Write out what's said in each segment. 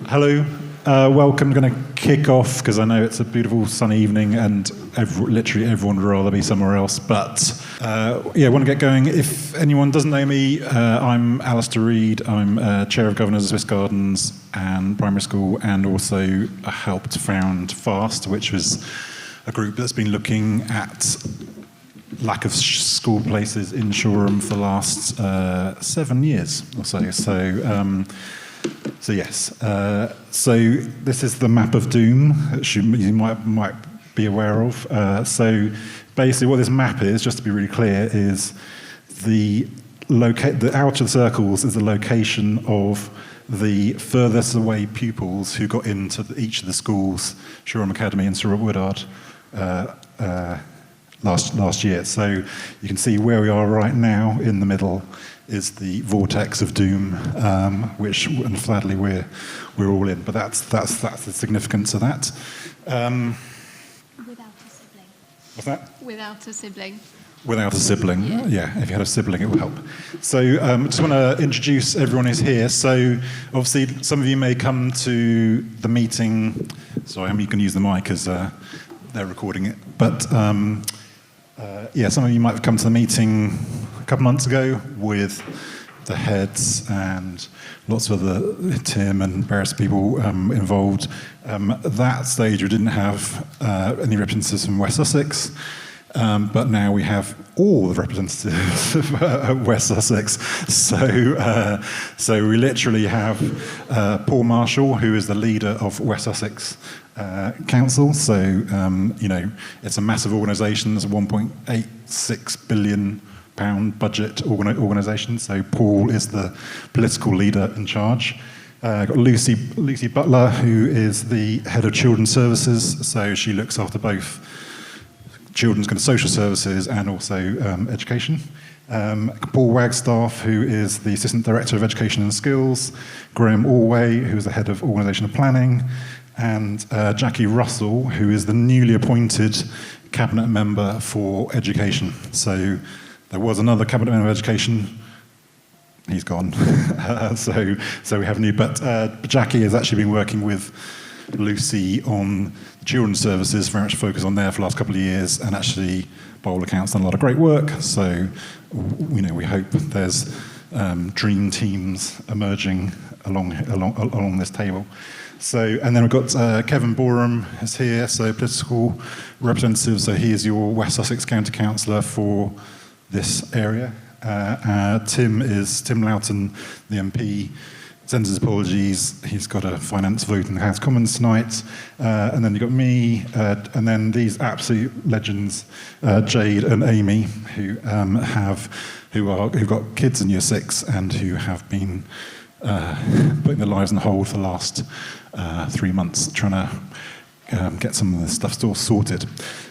Hello, welcome. I'm going to kick off because I know it's a beautiful sunny evening and literally everyone would rather be somewhere else. But I want to get going. If anyone doesn't know me, I'm Alastair Reid. I'm Chair of Governors of Swiss Gardens and Primary School, and also helped found FAST, which was a group that's been looking at lack of school places in Shoreham for the last 7 years or so. So yes. So this is the map of doom that you might be aware of. So basically, what this map is, just to be really clear, is the outer circles is the location of the furthest away pupils who got into each of the schools, Shoreham Academy and Woodard, last year. So you can see where we are right now in the middle is the vortex of doom, which unfortunately we're all in. But that's the significance of that. Without a sibling. What's that? Without a sibling. Without a sibling, yeah. If you had a sibling, it would help. So I just want to introduce everyone who's here. So obviously, some of you may come to the meeting. Sorry, you can use the mic as they're recording it. But some of you might have come to the meeting a couple months ago with the heads and lots of other Tim and various people involved. At that stage, we didn't have any representatives from West Sussex. But now we have all the representatives of West Sussex. So we literally have Paul Marshall, who is the leader of West Sussex Council. So, it's a massive organisation. It's a £1.86 billion budget organisation. So Paul is the political leader in charge. Got Lucy Butler, who is the head of Children's Services. So she looks after both children's kind of social services and also education. Paul Wagstaff, who is the Assistant Director of Education and Skills. Graham Olway, who is the Head of Organisational Planning. And Jackie Russell, who is the newly appointed Cabinet Member for Education. So there was another Cabinet Member of Education. He's gone. So we have new. But Jackie has actually been working with Lucy on children's services, very much focused on there for the last couple of years, and actually, by all accounts, done a lot of great work. So, we hope there's dream teams emerging along this table. So, and then we've got Kevin Boreham is here, so political representative. So he is your West Sussex County Councillor for this area. Tim Loughton, the MP. Sends his apologies. He's got a finance vote in the House of Commons tonight. And then you've got me, and then these absolute legends, Jade and Amy, who've got kids in Year 6 and who have been putting their lives on hold for the last 3 months, trying to get some of this stuff still sorted.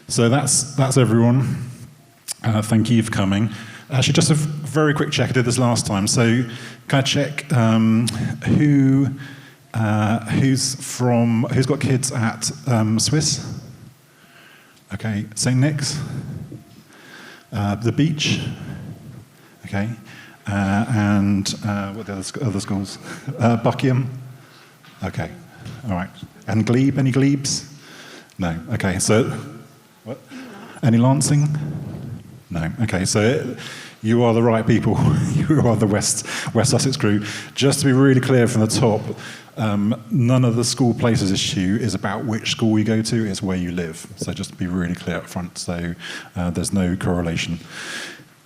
So that's everyone. Thank you for coming. Actually, just a very quick check. I did this last time. So, can I check who's got kids at Swiss? Okay, St. Nick's, the Beach. Okay, and what are the other schools? Buckingham. Okay, all right. And Glebe? Any Glebes? No. Okay. So, what? Any Lancing? No. Okay, so you are the right people. You are the West Sussex crew. Just to be really clear from the top, none of the school places issue is about which school you go to, it's where you live. So just to be really clear up front, so there's no correlation.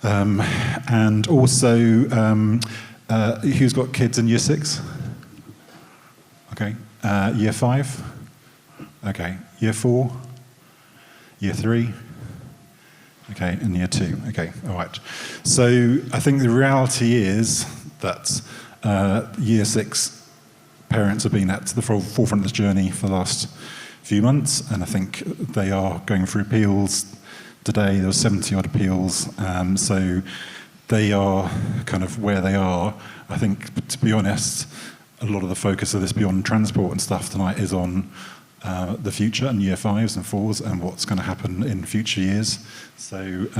And also, who's got kids in Year 6? Okay. Year 5? Okay. Year 4? Year 3? Okay, and Year 2. Okay, all right. So I think the reality is that Year 6 parents have been at the forefront of this journey for the last few months, and I think they are going through appeals today. There were 70-odd appeals, so they are kind of where they are. I think, to be honest, a lot of the focus of this beyond transport and stuff tonight is on the future and Year 5s and 4s and what's going to happen in future years. But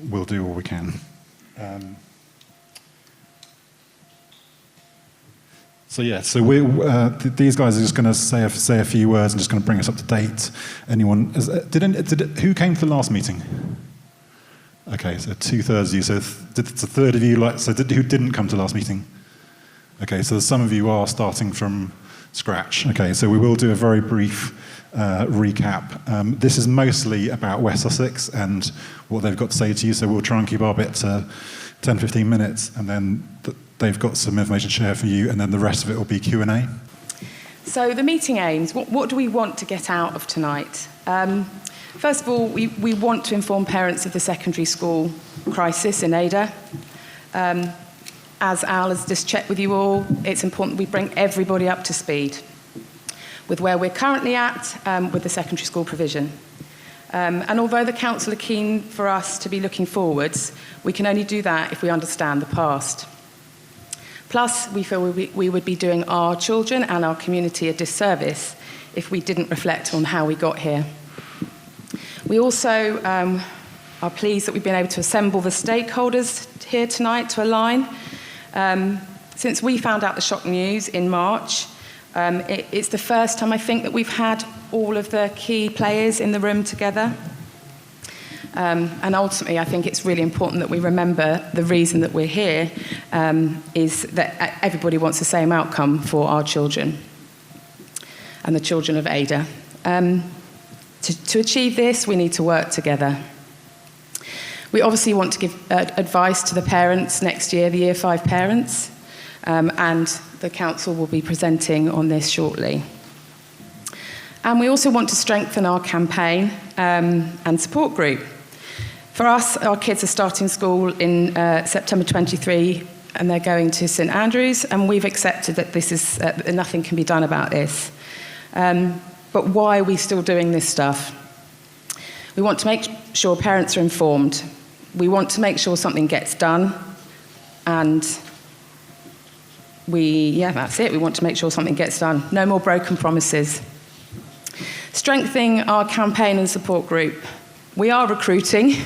we'll do all we can. So these guys are just going to say a few words and just going to bring us up to date. Anyone? Who came to the last meeting? Okay, so 2/3 of you. So it's a third of you. Who didn't come to the last meeting? Okay, so some of you are starting from scratch. Okay, so we will do a very brief recap. This is mostly about West Sussex and what they've got to say to you. So we'll try and keep our bit to 10-15 minutes, and then they've got some information to share for you, and then the rest of it will be Q&A. So the meeting aims, what do we want to get out of tonight? First of all, we want to inform parents of the secondary school crisis in Ada. As Al has just checked with you all, it's important we bring everybody up to speed with where we're currently at with the secondary school provision. And although the council are keen for us to be looking forwards, we can only do that if we understand the past. Plus, we feel we would be doing our children and our community a disservice if we didn't reflect on how we got here. We also are pleased that we've been able to assemble the stakeholders here tonight to align. Since we found out the shock news in March, it's the first time I think that we've had all of the key players in the room together. And ultimately, I think it's really important that we remember the reason that we're here is that everybody wants the same outcome for our children and the children of Ada. To achieve this, we need to work together. We obviously want to give advice to the parents next year, the Year 5 parents, and the council will be presenting on this shortly. And we also want to strengthen our campaign and support group. For us, our kids are starting school in September 23, and they're going to St Andrews, and we've accepted that this is nothing can be done about this. But why are we still doing this stuff? We want to make sure parents are informed. We want to make sure something gets done, and that's it. We want to make sure something gets done. No more broken promises. Strengthening our campaign and support group. We are recruiting.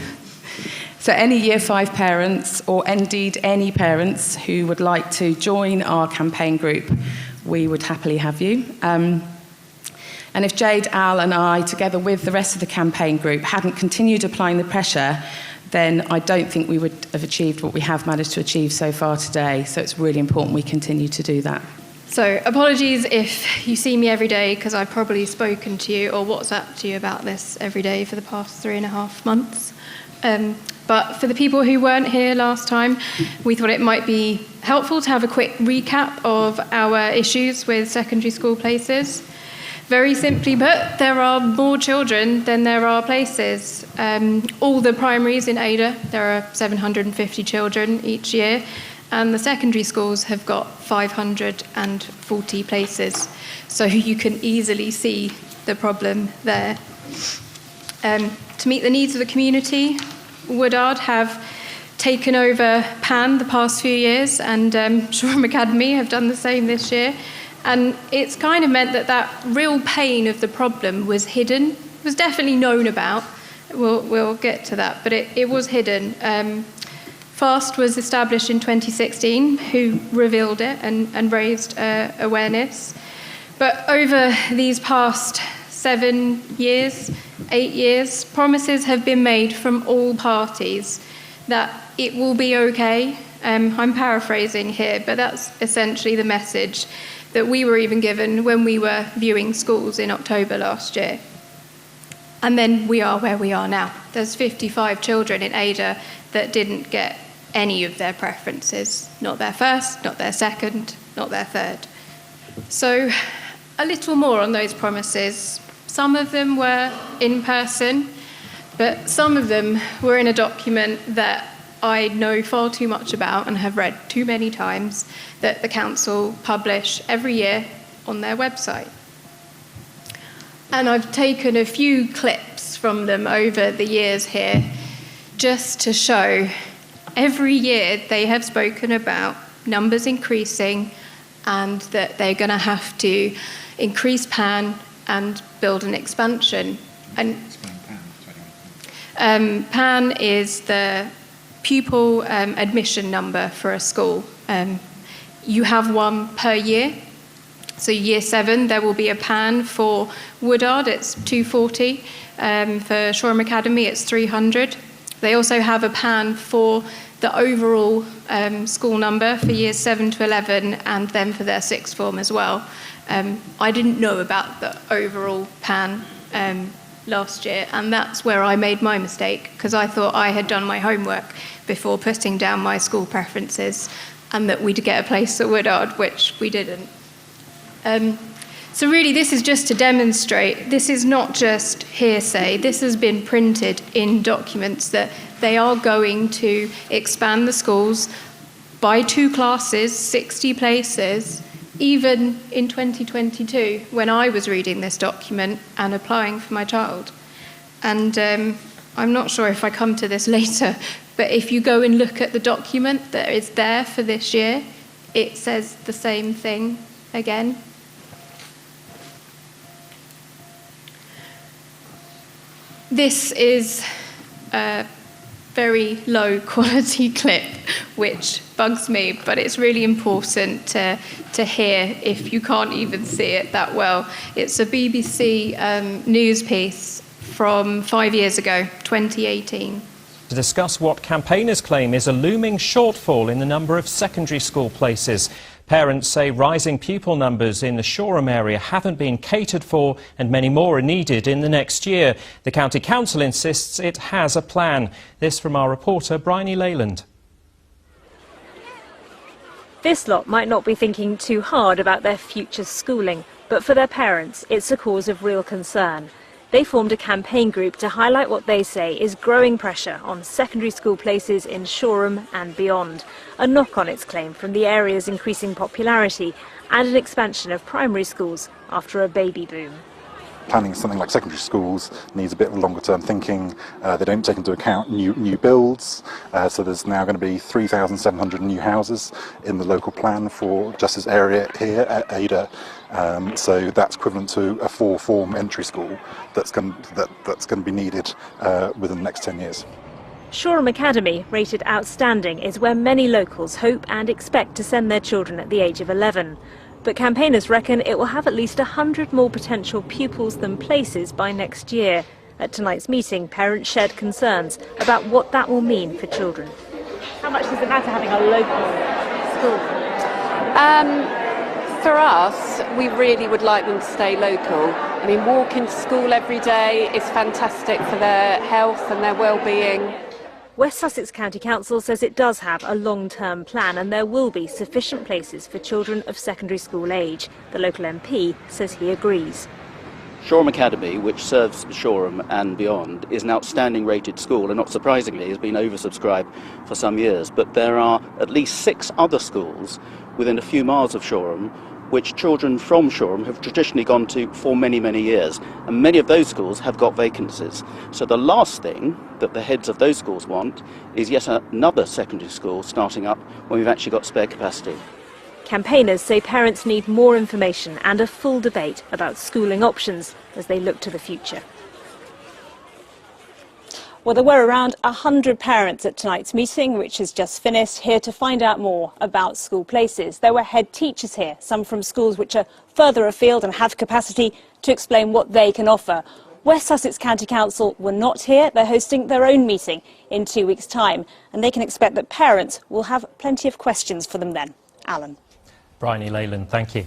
So any Year 5 parents, or indeed any parents who would like to join our campaign group, we would happily have you. And if Jade, Al and I, together with the rest of the campaign group, hadn't continued applying the pressure, then I don't think we would have achieved what we have managed to achieve so far today. So it's really important we continue to do that. So apologies if you see me every day, because I've probably spoken to you or WhatsApped to you about this every day for the past 3.5 months. But for the people who weren't here last time, we thought it might be helpful to have a quick recap of our issues with secondary school places. Very simply put, there are more children than there are places. All the primaries in Ada, there are 750 children each year, and the secondary schools have got 540 places. So you can easily see the problem there. To meet the needs of the community, Woodard have taken over PAN the past few years, and Shoreham Academy have done the same this year. And it's kind of meant that real pain of the problem was hidden. It was definitely known about. We'll get to that, but it was hidden. FAST was established in 2016, who revealed it and raised awareness. But over these past 7 years, 8 years, promises have been made from all parties that it will be okay. I'm paraphrasing here, but that's essentially the message that we were even given when we were viewing schools in October last year. And then we are where we are now. There's 55 children in Ada that didn't get any of their preferences. Not their first, not their second, not their third. So a little more on those promises. Some of them were in person, but some of them were in a document that I know far too much about and have read too many times, that the council publish every year on their website. And I've taken a few clips from them over the years here just to show every year they have spoken about numbers increasing and that they're going to have to increase PAN and build an expansion. And PAN is the pupil admission number for a school. you have one per year. So year 7, there will be a PAN for Woodard, it's 240. For Shoreham Academy, it's 300. They also have a PAN for the overall school number for years 7 to 11, and then for their sixth form as well. I didn't know about the overall PAN last year, and that's where I made my mistake, because I thought I had done my homework before putting down my school preferences, and that we'd get a place at Woodard, which we didn't. So really, this is just to demonstrate, this is not just hearsay. This has been printed in documents that they are going to expand the schools by 2 classes, 60 places, even in 2022, when I was reading this document and applying for my child. And I'm not sure if I come to this later, but if you go and look at the document that is there for this year, it says the same thing again. This is a very low quality clip, which bugs me, but it's really important to hear if you can't even see it that well. It's a BBC news piece from 5 years ago, 2018. To discuss what campaigners claim is a looming shortfall in the number of secondary school places. Parents say rising pupil numbers in the Shoreham area haven't been catered for, and many more are needed in the next year. The County Council insists it has a plan. This from our reporter Bryony Leyland. This lot might not be thinking too hard about their future schooling, but for their parents it's a cause of real concern. They formed a campaign group to highlight what they say is growing pressure on secondary school places in Shoreham and beyond, a knock on its claim from the area's increasing popularity and an expansion of primary schools after a baby boom. Planning something like secondary schools needs a bit of longer term thinking. They don't take into account new builds, so there's now going to be 3,700 new houses in the local plan for just this area here at Ada. So that's equivalent to a 4-form entry school that's going to be needed within the next 10 years. Shoreham Academy, rated outstanding, is where many locals hope and expect to send their children at the age of 11. But campaigners reckon it will have at least 100 more potential pupils than places by next year. At tonight's meeting, parents shared concerns about what that will mean for children. How much does it matter having a local school? For us, we really would like them to stay local. I mean, walking to school every day is fantastic for their health and their well-being. West Sussex County Council says it does have a long-term plan and there will be sufficient places for children of secondary school age. The local MP says he agrees. Shoreham Academy, which serves Shoreham and beyond, is an outstanding rated school and not surprisingly has been oversubscribed for some years. But there are at least 6 other schools within a few miles of Shoreham which children from Shoreham have traditionally gone to for many, many years. And many of those schools have got vacancies. So the last thing that the heads of those schools want is yet another secondary school starting up when we've actually got spare capacity. Campaigners say parents need more information and a full debate about schooling options as they look to the future. Well, there were around 100 parents at tonight's meeting, which has just finished, here to find out more about school places. There were head teachers here, some from schools which are further afield and have capacity, to explain what they can offer. West Sussex County Council were not here. They're hosting their own meeting in 2 weeks' time, and they can expect that parents will have plenty of questions for them then. Alan. Bryony Leyland, thank you.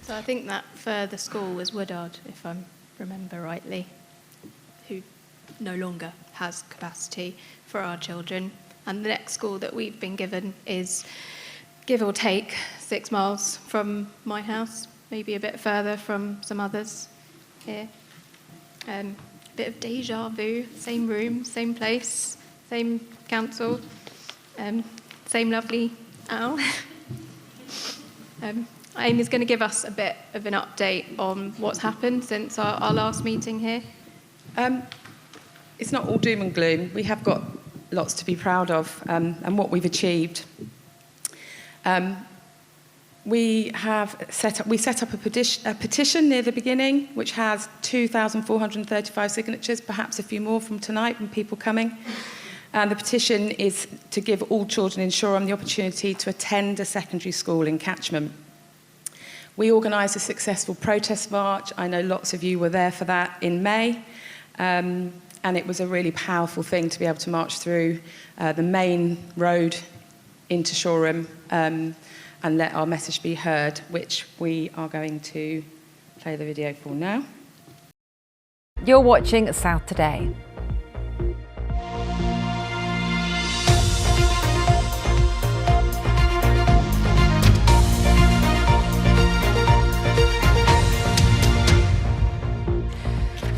So I think that further school was Woodard, if I remember rightly, who no longer has capacity for our children. And the next school that we've been given is, give or take, 6 miles from my house, maybe a bit further from some others here. Bit of deja vu, same room, same place, same council, same lovely Al. Amy's going to give us a bit of an update on what's happened since our last meeting here. It's not all doom and gloom. We have got lots to be proud of and what we've achieved. We set up a petition near the beginning, which has 2,435 signatures, perhaps a few more from tonight from people coming. And the petition is to give all children in Shoreham the opportunity to attend a secondary school in catchment. We organised a successful protest march. I know lots of you were there for that in May. And it was a really powerful thing to be able to march through the main road into Shoreham and let our message be heard, which we are going to play the video for now. You're watching South Today.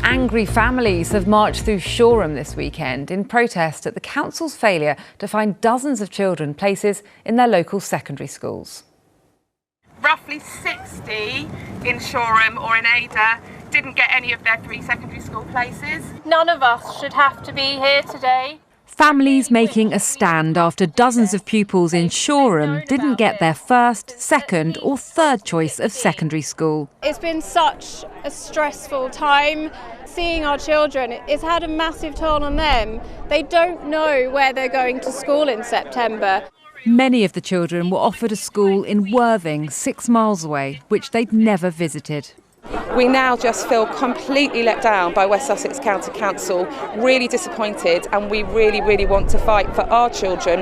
Angry families have marched through Shoreham this weekend in protest at the council's failure to find dozens of children places in their local secondary schools. Roughly 60 in Shoreham or in Adur didn't get any of their 3 secondary school places. None of us should have to be here today. Families making a stand after dozens of pupils in Shoreham didn't get their first, second or third choice of secondary school. It's been such a stressful time. Seeing our children, it's had a massive toll on them. They don't know where they're going to school in September. Many of the children were offered a school in Worthing, 6 miles away, which they'd never visited. We now just feel completely let down by West Sussex County Council, really disappointed, and we really, really want to fight for our children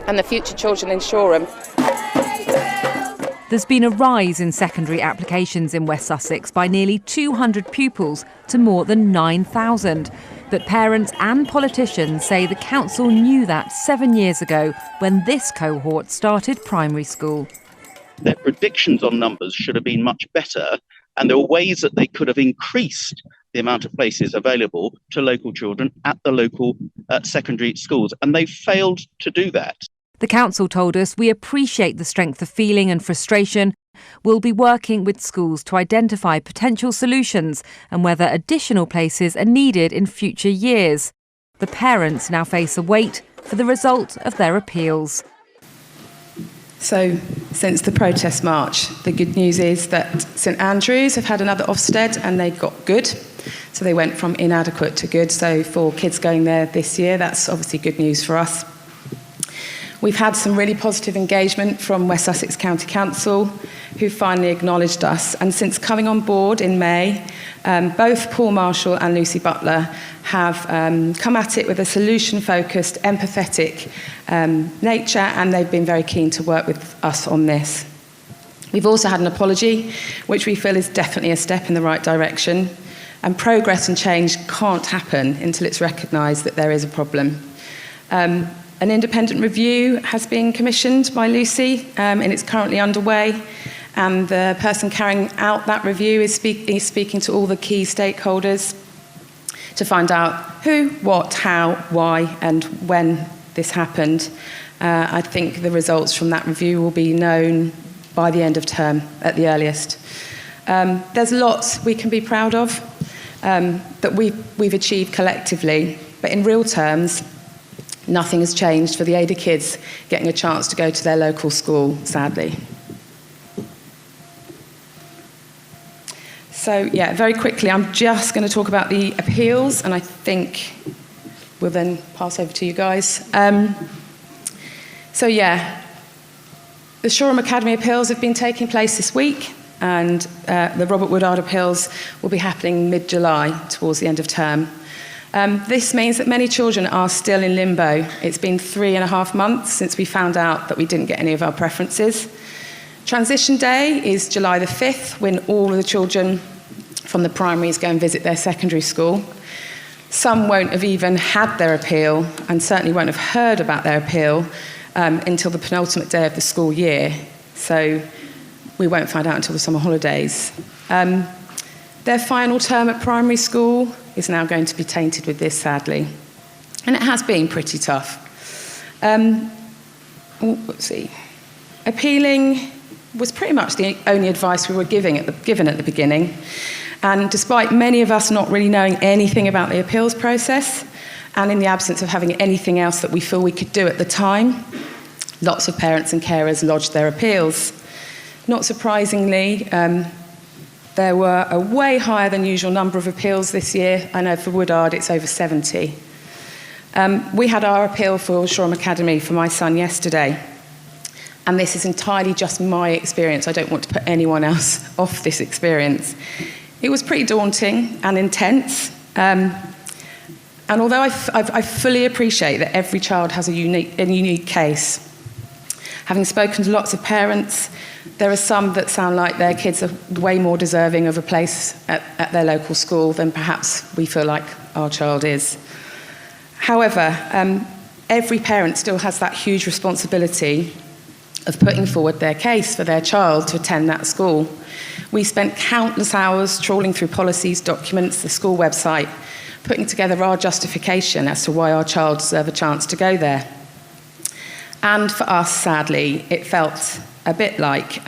and the future children in Shoreham. There's been a rise in secondary applications in West Sussex by nearly 200 pupils to more than 9,000. But parents and politicians say the council knew that 7 years ago when this cohort started primary school. Their predictions on numbers should have been much better, and there were ways that they could have increased the amount of places available to local children at the local secondary schools, and they failed to do that. The council told us, "We appreciate the strength of feeling and frustration. We'll be working with schools to identify potential solutions and whether additional places are needed in future years." The parents now face a wait for the result of their appeals. So, since the protest march, the good news is that St Andrews have had another Ofsted and they got good. So they went from inadequate to good. So for kids going there this year, that's obviously good news for us. We've had some really positive engagement from West Sussex County Council, who finally acknowledged us. And since coming on board in May, both Paul Marshall and Lucy Butler have come at it with a solution-focused, empathetic nature, and they've been very keen to work with us on this. We've also had an apology, which we feel is definitely a step in the right direction. And progress and change can't happen until it's recognised that there is a problem. An independent review has been commissioned by Lucy, and it's currently underway. And the person carrying out that review is speaking to all the key stakeholders to find out who, what, how, why, and when this happened. I think the results from that review will be known by the end of term at the earliest. There's lots we can be proud of that we've achieved collectively, but in real terms, nothing has changed for the Adur kids getting a chance to go to their local school, sadly. So, yeah, very quickly, I'm just going to talk about the appeals, and I think we'll then pass over to you guys. So, yeah, the Shoreham Academy appeals have been taking place this week, and the Robert Woodard appeals will be happening mid-July, towards the end of term. This means that many children are still in limbo. It's been 3.5 months since we found out that we didn't get any of our preferences. Transition day is July the 5th, when all of the children from the primaries go and visit their secondary school. Some won't have even had their appeal, and certainly won't have heard about their appeal until the penultimate day of the school year. So we won't find out until the summer holidays. Their final term at primary school is now going to be tainted with this, sadly. And it has been pretty tough. Let's see. Appealing was pretty much the only advice we were given at the beginning. And despite many of us not really knowing anything about the appeals process, and in the absence of having anything else that we feel we could do at the time, lots of parents and carers lodged their appeals. Not surprisingly, there were a way higher than usual number of appeals this year. I know for Woodard it's over 70. We had our appeal for Shoreham Academy for my son yesterday, and this is entirely just my experience. I don't want to put anyone else off this experience. It was pretty daunting and intense, and although I fully appreciate that every child has a unique case, having spoken to lots of parents, there are some that sound like their kids are way more deserving of a place at their local school than perhaps we feel like our child is. However, every parent still has that huge responsibility of putting forward their case for their child to attend that school. We spent countless hours trawling through policies, documents, the school website, putting together our justification as to why our child deserves a chance to go there. And for us, sadly, it felt a bit like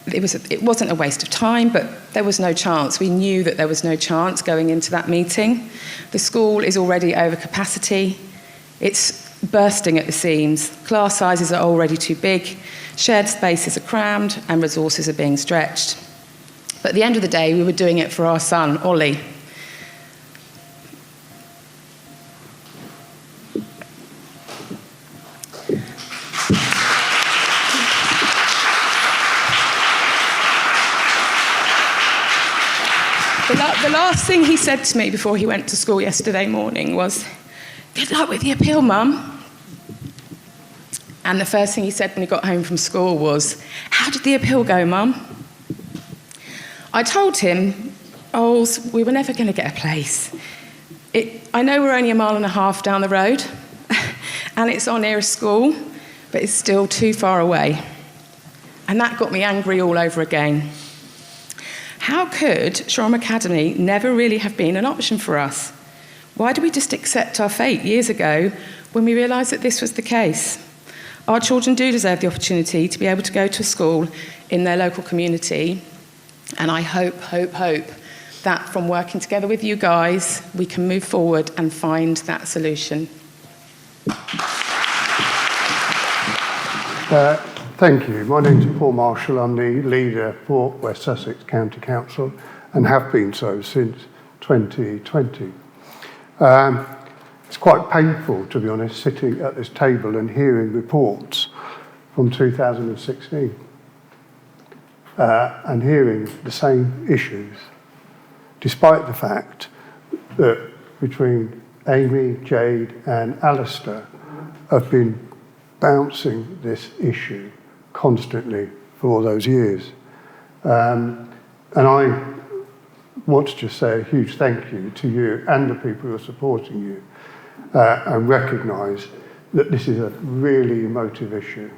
it wasn't a waste of time, but there was no chance. We knew that there was no chance going into that meeting. The school is already over capacity. It's bursting at the seams. Class sizes are already too big. Shared spaces are crammed and resources are being stretched. But at the end of the day, we were doing it for our son, Ollie. The last thing he said to me before he went to school yesterday morning was, "Good luck with the appeal, Mum." And the first thing he said when he got home from school was, "How did the appeal go, Mum?" I told him, "Ols, we were never going to get a place. I know we're only 1.5 miles down the road, and it's our nearest school, but it's still too far away." And that got me angry all over again. How could Shoreham Academy never really have been an option for us? Why did we just accept our fate years ago when we realised that this was the case? Our children do deserve the opportunity to be able to go to a school in their local community, and I hope that from working together with you guys, we can move forward and find that solution. Thank you. My name's Paul Marshall. I'm the leader for West Sussex County Council and have been so since 2020. It's quite painful, to be honest, sitting at this table and hearing reports from 2016 and hearing the same issues, despite the fact that between Amy, Jade and Alastair have been bouncing this issue constantly for all those years. And I want to just say a huge thank you to you and the people who are supporting you and recognise that this is a really emotive issue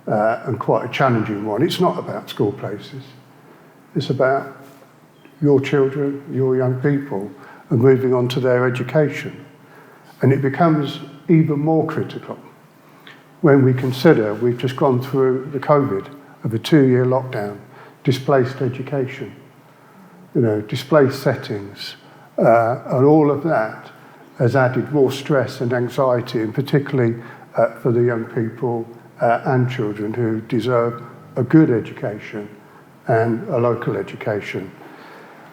and quite a challenging one. It's not about school places. It's about your children, your young people, and moving on to their education. And it becomes even more critical when we consider we've just gone through the COVID of a 2-year lockdown, displaced education, displaced settings, and all of that has added more stress and anxiety, and particularly for the young people and children who deserve a good education and a local education.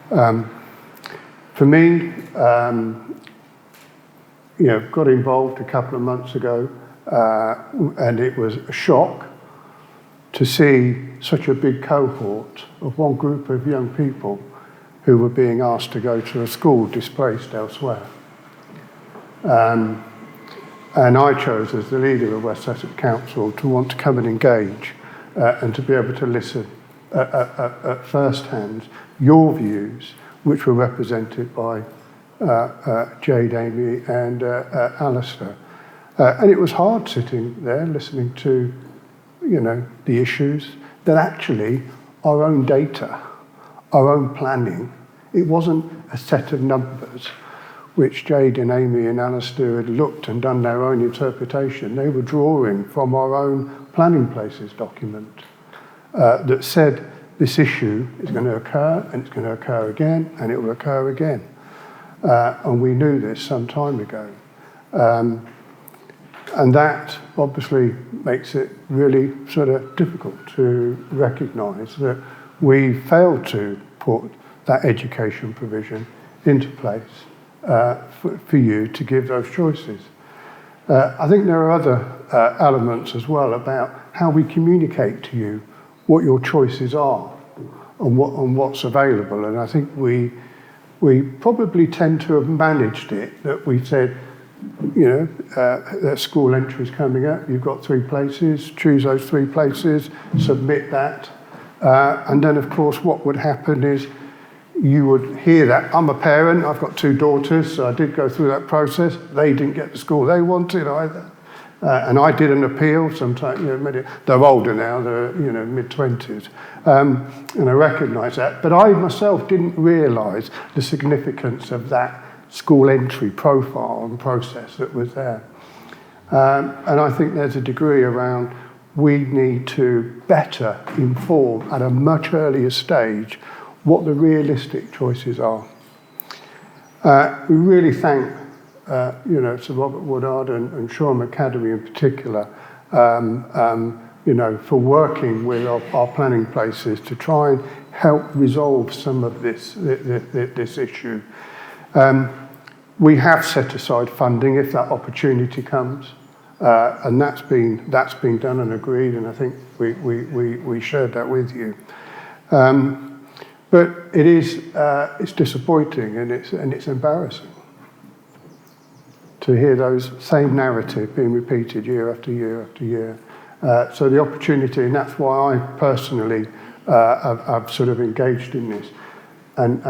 For me, got involved a couple of months ago, and it was a shock to see such a big cohort of one group of young people who were being asked to go to a school displaced elsewhere. And I chose, as the leader of West Sussex Council, to want to come and engage and to be able to listen at first hand your views, which were represented by Jade, Amy and Alastair. And it was hard sitting there listening to, the issues that actually our own data, our own planning, it wasn't a set of numbers which Jade and Amy and Alastair had looked and done their own interpretation. They were drawing from our own planning places document that said this issue is going to occur and it's going to occur again and it will occur again. And we knew this some time ago. And that obviously makes it really sort of difficult to recognise that we failed to put that education provision into place for you to give those choices. I think there are other elements as well about how we communicate to you what your choices are and what's available. And I think we probably tend to have managed it, that we said, that school entry is coming up, you've got 3 places, choose those 3 places, submit that. And then, of course, what would happen is you would hear that. I'm a parent, I've got 2 daughters, so I did go through that process. They didn't get the school they wanted either. And I did an appeal sometime, they're older now, they're, mid-20s. And I recognise that. But I myself didn't realise the significance of that school entry profile and process that was there. And I think there's a degree around we need to better inform at a much earlier stage what the realistic choices are. We really thank Sir Robert Woodard and Shoreham Academy in particular, for working with our planning places to try and help resolve some of this issue. We have set aside funding if that opportunity comes, and that's been done and agreed, and I think we shared that with you. But it's disappointing and it's embarrassing to hear those same narrative being repeated year after year after year. So the opportunity, and that's why I personally have sort of engaged in this, and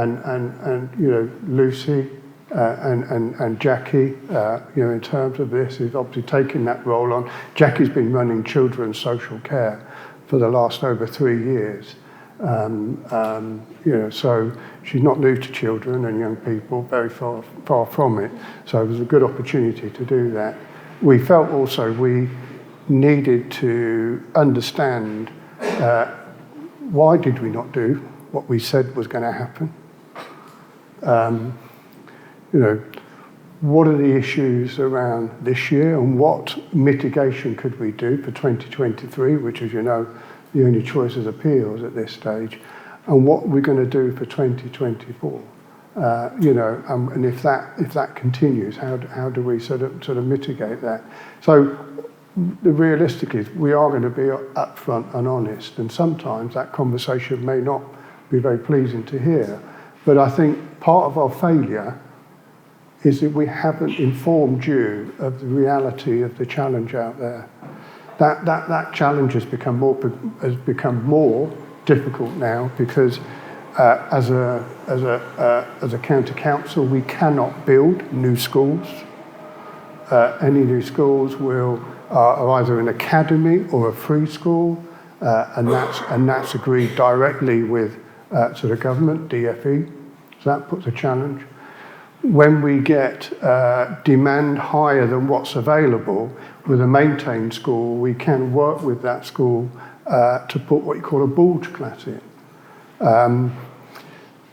Lucy and Jackie, in terms of this, is obviously taking that role on. Jackie's been running children's social care for the last over 3 years. So she's not new to children and young people, very far from it. So it was a good opportunity to do that. We felt also we needed to understand why did we not do what we said was going to happen. What are the issues around this year and what mitigation could we do for 2023, which, as you know, the only choice is appeals at this stage, and what we're going to do for 2024. And if that continues, how do we sort of mitigate that? So the realistic is we are going to be upfront and honest, and sometimes that conversation may not be very pleasing to hear. But I think part of our failure is that we haven't informed you of the reality of the challenge out there. That challenge has become more difficult now because as a county council we cannot build new schools. Any new schools are either an academy or a free school, and that's agreed directly with sort of government, DFE. So that puts a challenge. When we get demand higher than what's available with a maintained school, we can work with that school to put what you call a bulge class in.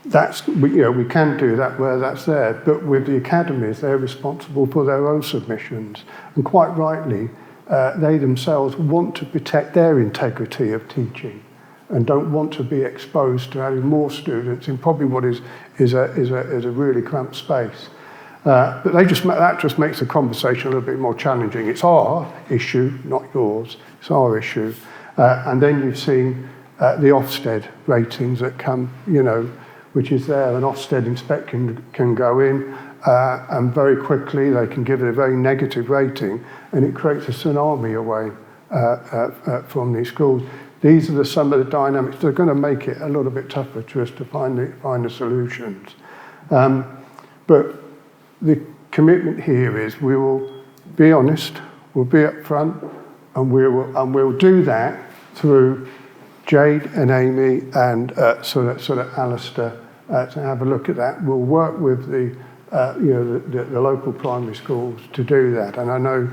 We can do that where that's there, but with the academies, they're responsible for their own submissions, and quite rightly, they themselves want to protect their integrity of teaching and don't want to be exposed to having more students in probably what is a really cramped space. But that just makes the conversation a little bit more challenging. It's our issue, not yours. It's our issue. And then you've seen the Ofsted ratings that come, which is there. An Ofsted inspection can go in and very quickly they can give it a very negative rating, and it creates a tsunami away from these schools. These are some of the dynamics that are going to make it a little bit tougher to us to find the solutions. But the commitment here is we will be honest, we'll be upfront, and we'll do that through Jade and Amy and sort of Alastair to have a look at that. We'll work with the local primary schools to do that. And I know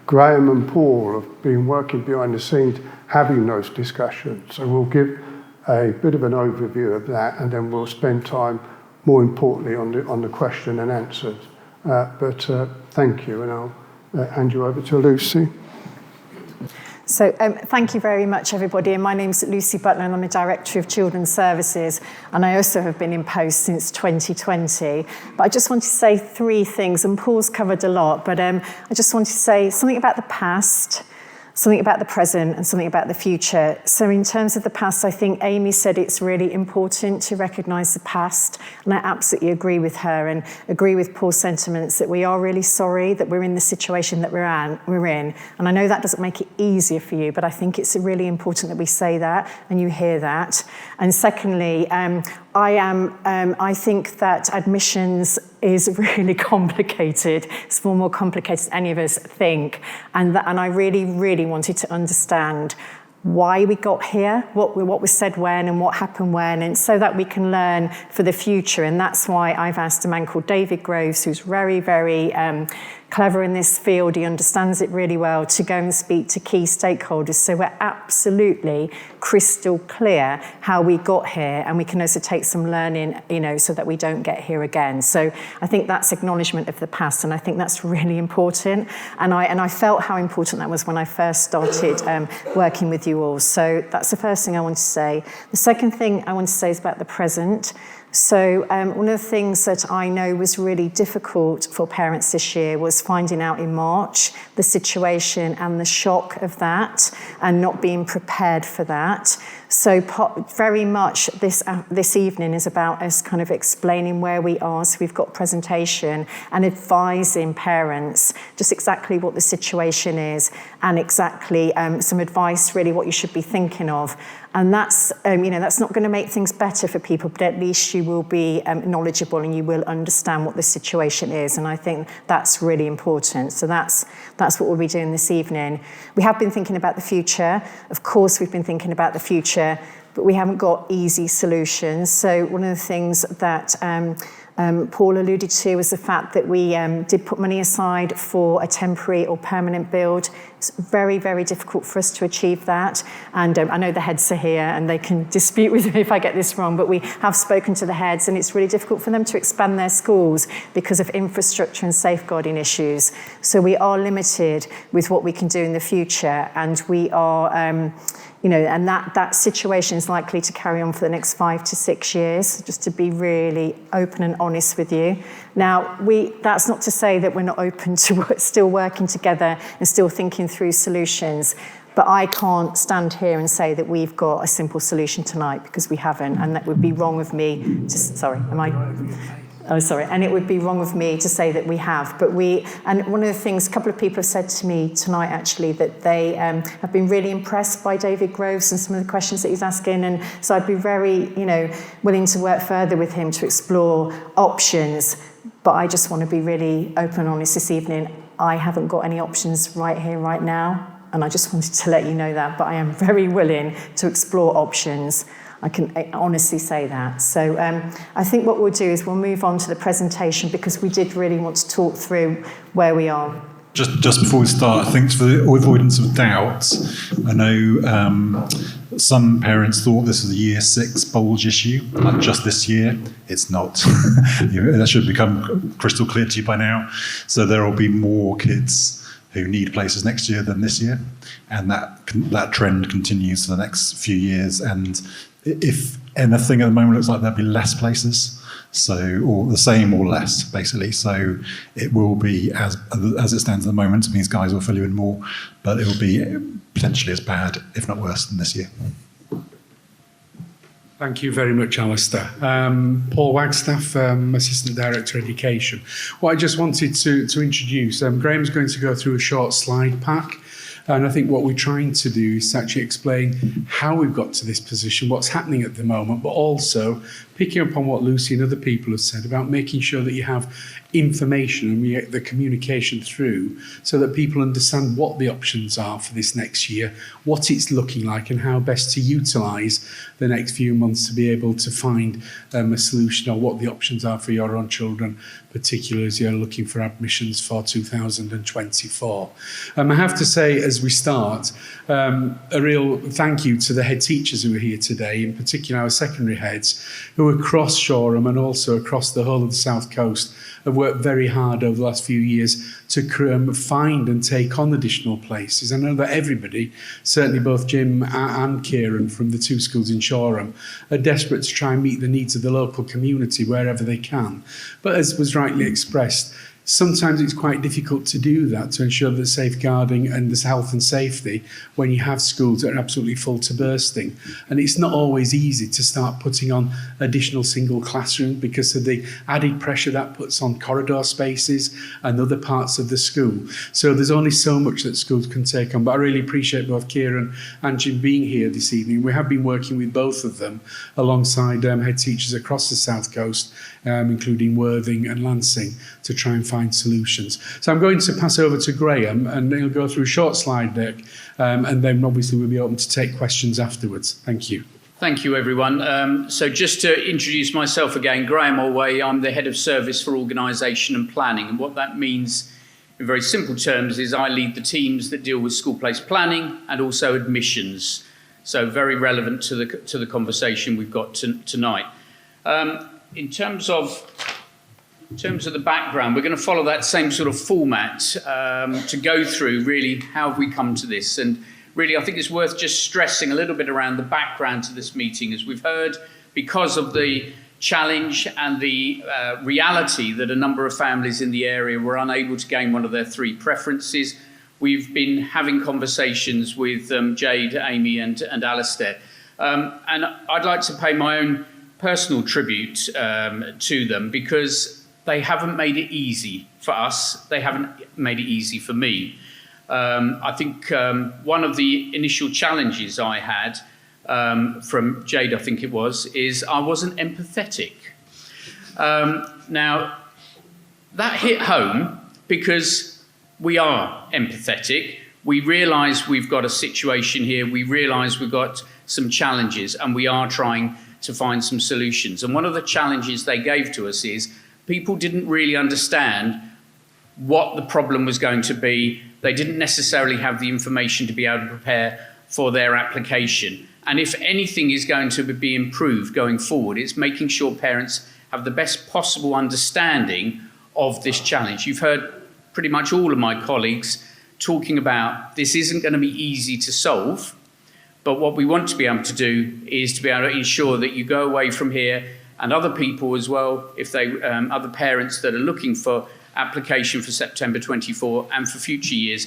Graham and Paul have been working behind the scenes having those discussions. So we'll give a bit of an overview of that, and then we'll spend time, more importantly, on the question and answers. But thank you, and I'll hand you over to Lucy. So thank you very much, everybody. And my name's Lucy Butler, and I'm the Director of Children's Services. And I also have been in post since 2020. But I just want to say 3 things, and Paul's covered a lot, but I just want to say something about the past, something about the present, and something about the future. So in terms of the past, I think Amy said it's really important to recognise the past, and I absolutely agree with her and agree with Paul's sentiments that we are really sorry that we're in the situation that we're in. And I know that doesn't make it easier for you, but I think it's really important that we say that and you hear that. And secondly, I think that admissions is really complicated. It's far more complicated than any of us think. And I really, really wanted to understand why we got here, what was said when and what happened when, and so that we can learn for the future. And that's why I've asked a man called David Groves, who's very, very clever in this field, he understands it really well, to go and speak to key stakeholders. So we're absolutely crystal clear how we got here, and we can also take some learning, so that we don't get here again. So I think that's acknowledgement of the past, and I think that's really important. And I felt how important that was when I first started working with you all. So that's the first thing I want to say. The second thing I want to say is about the present. So one of the things that I know was really difficult for parents this year was finding out in March the situation and the shock of that and not being prepared for that. So very much this evening is about us kind of explaining where we are. So we've got presentation and advising parents just exactly what the situation is and exactly some advice really what you should be thinking of. And that's, that's not going to make things better for people, but at least you will be knowledgeable and you will understand what the situation is. And I think that's really important. So that's what we'll be doing this evening. We have been thinking about the future. Of course, we've been thinking about the future, but we haven't got easy solutions. So one of the things that Paul alluded to was the fact that we did put money aside for a temporary or permanent build. It's very, very difficult for us to achieve that. And I know the heads are here and they can dispute with me if I get this wrong, but we have spoken to the heads and it's really difficult for them to expand their schools because of infrastructure and safeguarding issues. So we are limited with what we can do in the future, and we are... and that situation is likely to carry on for the next 5 to 6 years, just to be really open and honest with you. Now, that's not to say that we're not open to still working together and still thinking through solutions, but I can't stand here and say that we've got a simple solution tonight, because we haven't, and that would be wrong of me and it would be wrong of me to say that we have. And one of the things, a couple of people have said to me tonight, actually, that they have been really impressed by David Groves and some of the questions that he's asking. And so I'd be very, willing to work further with him to explore options. But I just want to be really open and honest this evening. I haven't got any options right here, right now. And I just wanted to let you know that. But I am very willing to explore options. I can honestly say that. So I think what we'll do is we'll move on to the presentation, because we did really want to talk through where we are. Just before we start, I think for the avoidance of doubt, I know some parents thought this was a year 6 bulge issue, like just this year. It's not. That should become crystal clear to you by now. So there will be more kids who need places next year than this year, and that trend continues for the next few years. And if anything at the moment looks like there'll be less places, or the same or less, basically. So it will be, as it stands at the moment, these guys will fill you in more, but it will be potentially as bad, if not worse, than this year. Thank you very much, Alastair. Paul Wagstaff, Assistant Director Education. What I just wanted to introduce, Graham's going to go through a short slide pack. And I think what we're trying to do is actually explain how we've got to this position, what's happening at the moment, but also picking up on what Lucy and other people have said about making sure that you have information and we get the communication through so that people understand what the options are for this next year, what it's looking like, and how best to utilise the next few months to be able to find a solution, or what the options are for your own children, particularly as you're looking for admissions for 2024. I have to say as as we start, a real thank you to the head teachers who are here today, in particular our secondary heads, who across Shoreham and also across the whole of the South Coast have worked very hard over the last few years to find and take on additional places. I know that everybody, certainly both Jim and Kieran from the two schools in Shoreham, are desperate to try and meet the needs of the local community wherever they can. But as was rightly expressed, sometimes it's quite difficult to do that, to ensure that safeguarding and there's health and safety when you have schools that are absolutely full to bursting. And it's not always easy to start putting on additional single classrooms because of the added pressure that puts on corridor spaces and other parts of the school. So there's only so much that schools can take on. But I really appreciate both Kieran and Jim being here this evening. We have been working with both of them alongside head teachers across the South Coast, including Worthing and Lancing, to try and find solutions. So I'm going to pass over to Graham and he'll go through a short slide deck and then obviously we'll be open to take questions afterwards. Thank you. Thank you, everyone. So just to introduce myself again, Graham Olway, I'm the Head of Service for Organisation and Planning, and what that means in very simple terms is I lead the teams that deal with school place planning and also admissions. So very relevant to the conversation we've got tonight. In terms of the background, we're going to follow that same sort of format to go through really how have we come to this. And really, I think it's worth just stressing a little bit around the background to this meeting. As we've heard, because of the challenge and the reality that a number of families in the area were unable to gain one of their three preferences, we've been having conversations with Jade, Amy and Alastair. And I'd like to pay my own personal tribute to them because they haven't made it easy for us. They haven't made it easy for me. I think one of the initial challenges I had from Jade, I think it was, is I wasn't empathetic. Now, that hit home because we are empathetic. We realise we've got a situation here. We realise we've got some challenges and we are trying to find some solutions. And one of the challenges they gave to us is people didn't really understand what the problem was going to be. They didn't necessarily have the information to be able to prepare for their application. And if anything is going to be improved going forward, it's making sure parents have the best possible understanding of this challenge. You've heard pretty much all of my colleagues talking about this isn't going to be easy to solve, but what we want to be able to do is to be able to ensure that you go away from here and other people as well, if they other parents that are looking for application for September 24 and for future years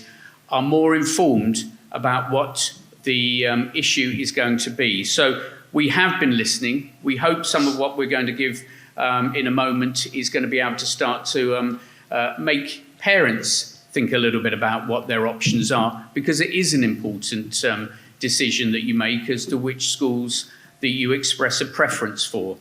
are more informed about what the issue is going to be. So we have been listening. We hope some of what we're going to give in a moment is going to be able to start to make parents think a little bit about what their options are, because it is an important decision that you make as to which schools that you express a preference for.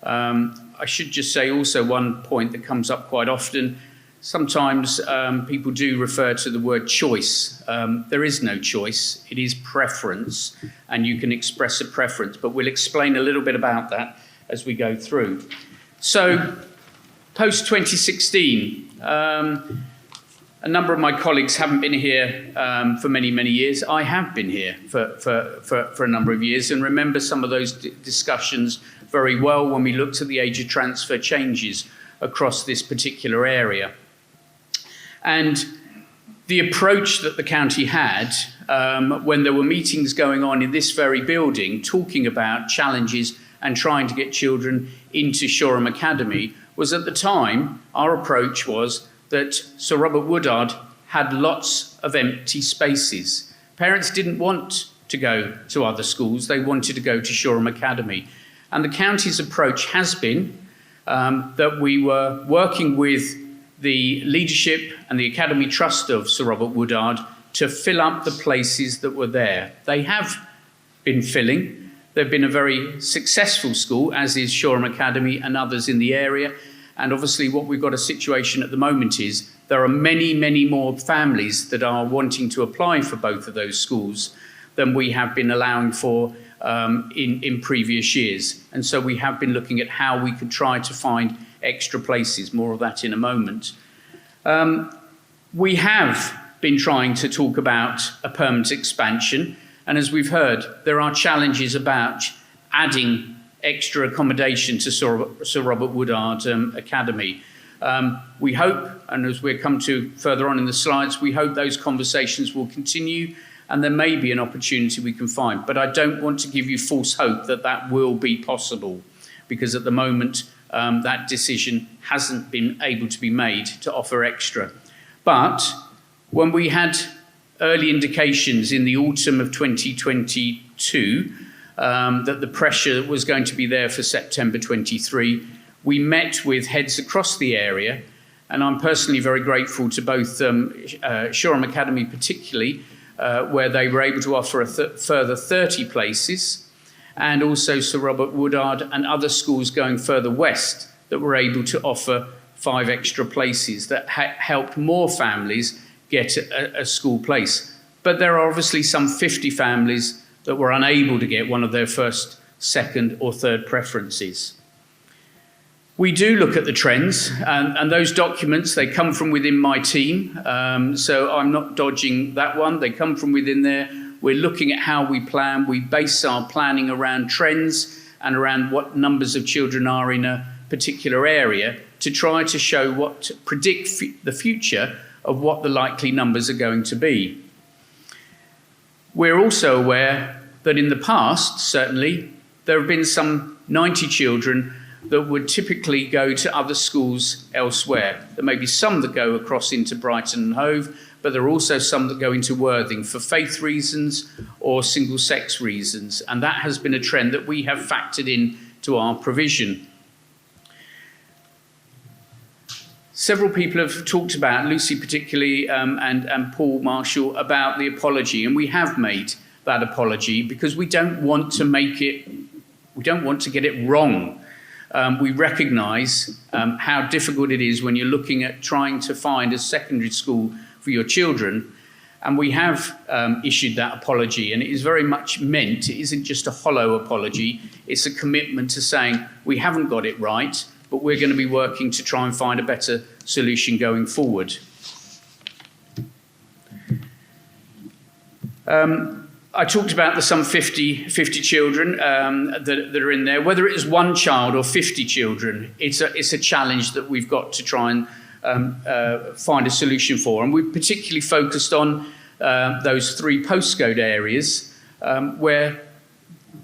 I should just say also one point that comes up quite often. Sometimes people do refer to the word choice. There is no choice. It is preference, and you can express a preference, but we'll explain a little bit about that as we go through. So, post-2016, a number of my colleagues haven't been here for many, many years. I have been here for a number of years and remember some of those discussions very well when we looked at the age of transfer changes across this particular area. And the approach that the county had when there were meetings going on in this very building talking about challenges and trying to get children into Shoreham Academy was, at the time, our approach was that Sir Robert Woodard had lots of empty spaces. Parents didn't want to go to other schools, they wanted to go to Shoreham Academy. And the county's approach has been that we were working with the leadership and the Academy Trust of Sir Robert Woodard to fill up the places that were there. They have been filling. They've been a very successful school, as is Shoreham Academy and others in the area. And obviously what we've got a situation at the moment is there are many, many more families that are wanting to apply for both of those schools than we have been allowing for in previous years. And so we have been looking at how we could try to find extra places, more of that in a moment. We have been trying to talk about a permanent expansion. And as we've heard, there are challenges about adding extra accommodation to Sir Robert Woodard Academy. We hope, and as we'll come to further on in the slides, we hope those conversations will continue and there may be an opportunity we can find. But I don't want to give you false hope that that will be possible, because at the moment that decision hasn't been able to be made to offer extra. But when we had early indications in the autumn of 2022 that the pressure was going to be there for September 23, we met with heads across the area, and I'm personally very grateful to both Shoreham Academy particularly, where they were able to offer a further 30 places, and also Sir Robert Woodard and other schools going further west that were able to offer 5 extra places that helped more families get a school place. But there are obviously some 50 families that were unable to get one of their first, second or third preferences. We do look at the trends, and those documents, they come from within my team, so I'm not dodging that one. They come from within there. We're looking at how we plan. We base our planning around trends and around what numbers of children are in a particular area to try to show predict the future of what the likely numbers are going to be. We're also aware that in the past, certainly, there have been some 90 children that would typically go to other schools elsewhere. There may be some that go across into Brighton and Hove, but there are also some that go into Worthing for faith reasons or single-sex reasons, and that has been a trend that we have factored in to our provision. Several people have talked about, Lucy particularly and Paul Marshall, about the apology, and we have made that apology because we don't want to get it wrong. We recognise how difficult it is when you're looking at trying to find a secondary school for your children, and we have issued that apology, and it is very much meant, it isn't just a hollow apology, it's a commitment to saying we haven't got it right, but we're going to be working to try and find a better solution going forward. I talked about the some 50 children that are in there. Whether it is one child or 50 children, it's a challenge that we've got to try and find a solution for. And we've particularly focused on those 3 postcode areas where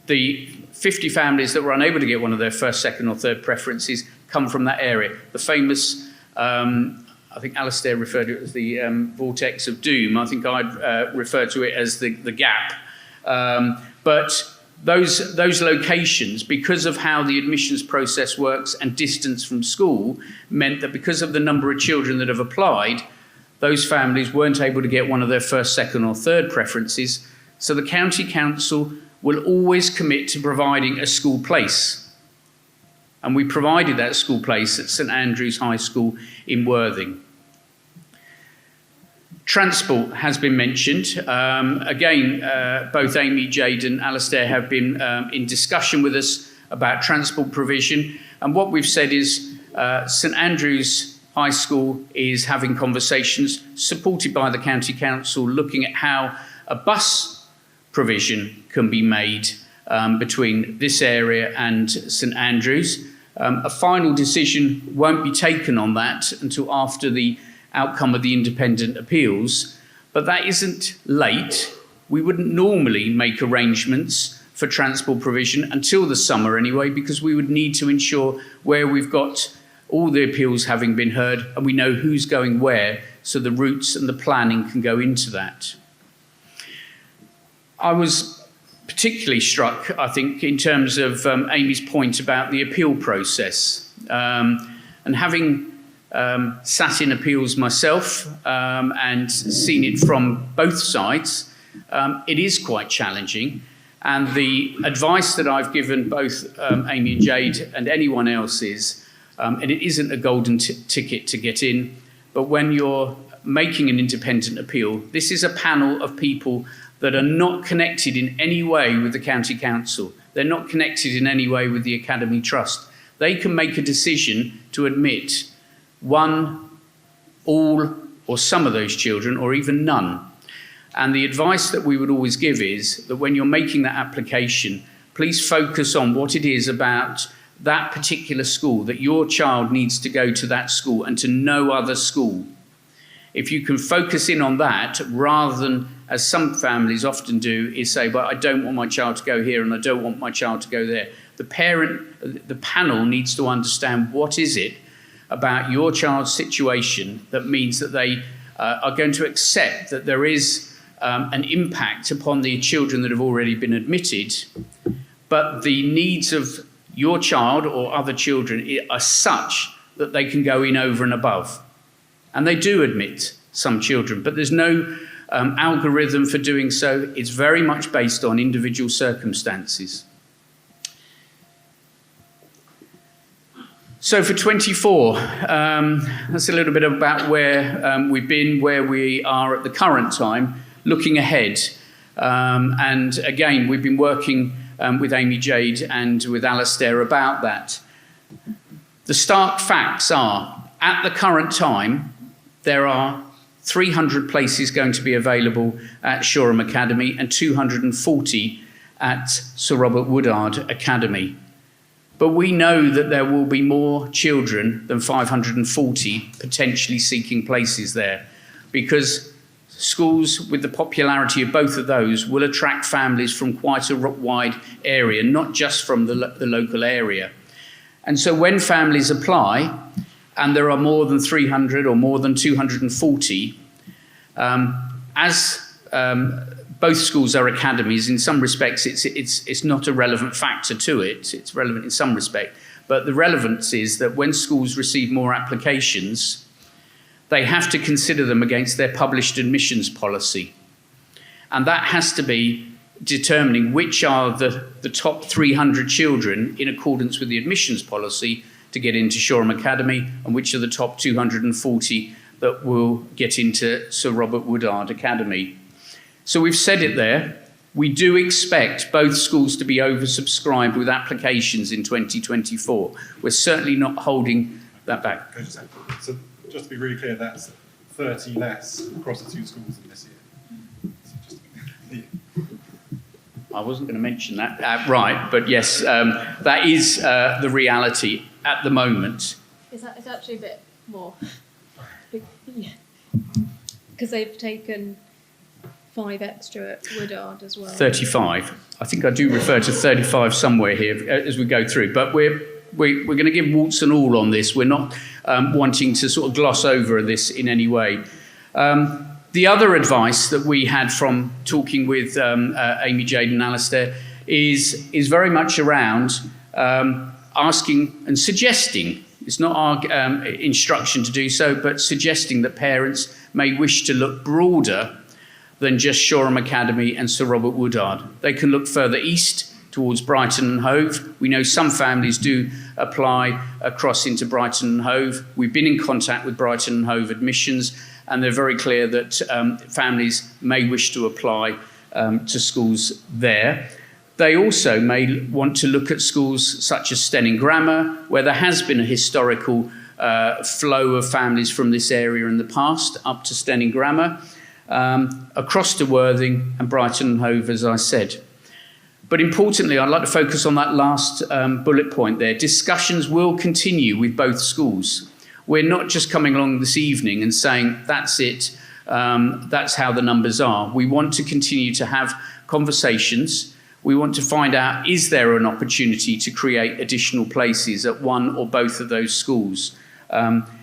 the 50 families that were unable to get one of their first, second or third preferences come from that area. The famous, I think Alastair referred to it as the vortex of doom. I think I'd refer to it as the gap. But those locations, because of how the admissions process works and distance from school, meant that because of the number of children that have applied, those families weren't able to get one of their first, second or third preferences. So the County Council will always commit to providing a school place. And we provided that school place at St Andrew's High School in Worthing. Transport has been mentioned. Again, both Amy, Jade and Alastair have been in discussion with us about transport provision. And what we've said is St Andrew's High School is having conversations supported by the County Council looking at how a bus provision can be made between this area and St Andrews. A final decision won't be taken on that until after the outcome of the independent appeals, but that isn't late. We wouldn't normally make arrangements for transport provision until the summer anyway, because we would need to ensure where we've got all the appeals having been heard and we know who's going where, so the routes and the planning can go into that. I was particularly struck, I think, in terms of Amy's point about the appeal process. And having sat in appeals myself and seen it from both sides, it is quite challenging. And the advice that I've given both Amy and Jade and anyone else is, and it isn't a golden ticket to get in, but when you're making an independent appeal, this is a panel of people that are not connected in any way with the County Council. They're not connected in any way with the Academy Trust. They can make a decision to admit one, all, or some of those children, or even none. And the advice that we would always give is that when you're making that application, please focus on what it is about that particular school, that your child needs to go to that school and to no other school. If you can focus in on that, rather than, as some families often do, is say, well, I don't want my child to go here and I don't want my child to go there. The panel needs to understand what is it about your child's situation that means that they are going to accept that there is an impact upon the children that have already been admitted, but the needs of your child or other children are such that they can go in over and above. And they do admit some children, but there's no algorithm for doing so. It's very much based on individual circumstances. So for 24, that's a little bit about where we've been, where we are at the current time, looking ahead. And again, we've been working with Amy, Jade and with Alastair about that. The stark facts are, at the current time, there are 300 places going to be available at Shoreham Academy and 240 at Sir Robert Woodard Academy. But we know that there will be more children than 540 potentially seeking places there, because schools with the popularity of both of those will attract families from quite a wide area, not just from the local area. And so when families apply, and there are more than 300 or more than 240, both schools are academies. In some respects, it's not a relevant factor to it. It's relevant in some respect. But the relevance is that when schools receive more applications, they have to consider them against their published admissions policy. And that has to be determining which are the top 300 children in accordance with the admissions policy to get into Shoreham Academy, and which are the top 240 that will get into Sir Robert Woodard Academy. So we've said it there. We do expect both schools to be oversubscribed with applications in 2024. We're certainly not holding that back. So just to be really clear, that's 30 less across the two schools in this year. I wasn't going to mention that, right, but yes, that is the reality at the moment. It's actually a bit more, because they've taken 5 extra at Woodard as well. 35. I think I do refer to 35 somewhere here as we go through, but we're going to give warts and all on this. We're not wanting to sort of gloss over this in any way. The other advice that we had from talking with Amy, Jade and Alastair is very much around asking and suggesting, it's not our instruction to do so, but suggesting that parents may wish to look broader than just Shoreham Academy and Sir Robert Woodard. They can look further east towards Brighton and Hove. We know some families do apply across into Brighton and Hove. We've been in contact with Brighton and Hove admissions, and they're very clear that families may wish to apply to schools there. They also may want to look at schools such as Stenning Grammar, where there has been a historical flow of families from this area in the past, up to Stenning Grammar, across to Worthing and Brighton and Hove, as I said. But importantly, I'd like to focus on that last bullet point there. Discussions will continue with both schools. We're not just coming along this evening and saying, that's it, that's how the numbers are. We want to continue to have conversations. We want to find out, is there an opportunity to create additional places at one or both of those schools?